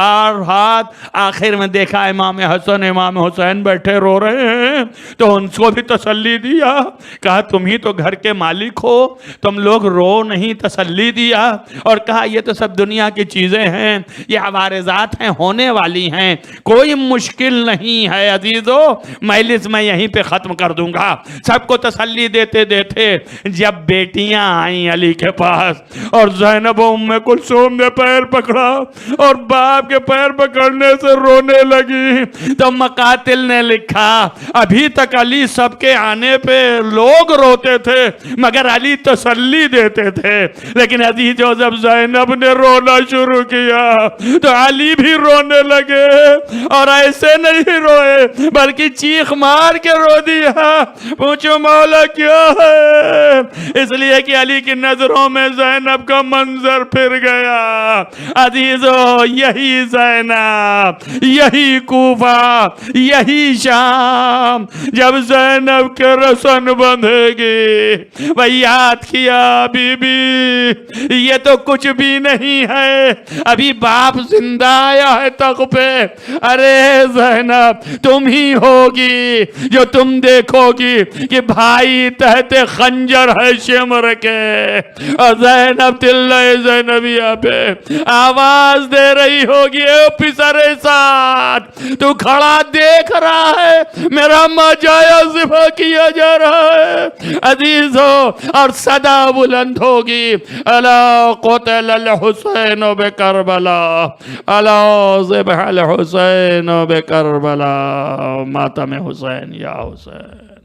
ہاتھ آخر میں دیکھا امام حسن امام حسین بیٹھے رو رہے ہیں تو ان کو بھی تسلی دیا. کہا تم ہی تو گھر کے مالک ہو، تم لوگ رو نہیں، تسلی دیا. اور کہا یہ تو سب دنیا کی چیزیں ہیں، یہ عوارضات ہیں، ہونے والی ہیں، کوئی مشکل نہیں ہے. عزیزو مجلس میں یہیں پہ ختم کر دوں گا. سب کو تسلی دیتے دیتے جب بیٹیاں آئیں علی کے پاس اور زینب و ام کلثوم نے پیر پکڑا اور باپ کے پیر پکڑنے سے رونے لگی تو مقاتل نے لکھا ابھی تک علی سب کے آنے پہ لوگ روتے تھے مگر علی تسلی دیتے تھے، لیکن عزیزو جب زینب نے رونا شروع کیا تو علی بھی رونے لگے. اور ایسے نہیں روئے بلکہ چیخ مار کے رو دیا. پوچھو مولا کیا ہے؟ اس لیے کہ علی کی نظروں میں زینب کا منظر پھر گیا. عزیزو یہی زینب، یہی کوفہ، یہی شام جب زینب کے رسن بندھے گی وہ یاد کیا بی بی یہ تو کچھ بھی نہیں ہے، ابھی باپ زندہ آیا ہے تخت پہ. ارے زینب تم ہی ہوگی جو تم دیکھو گی کہ بھائی تحت خنجر ہے شمر کے. اور زینب تلے زینبیہ پہ آواز دے رہی ہوگی اے پسرے ساتھ تو کھڑا دیکھ رہا ہے میرا ماجایا ذبح کیا جا رہا ہے. عزیزو اور صدا بلند ہوگی الا قتل الحسین بکربلا، الا ذبح الحسین بکربلا، ماتم حسین یا حسین.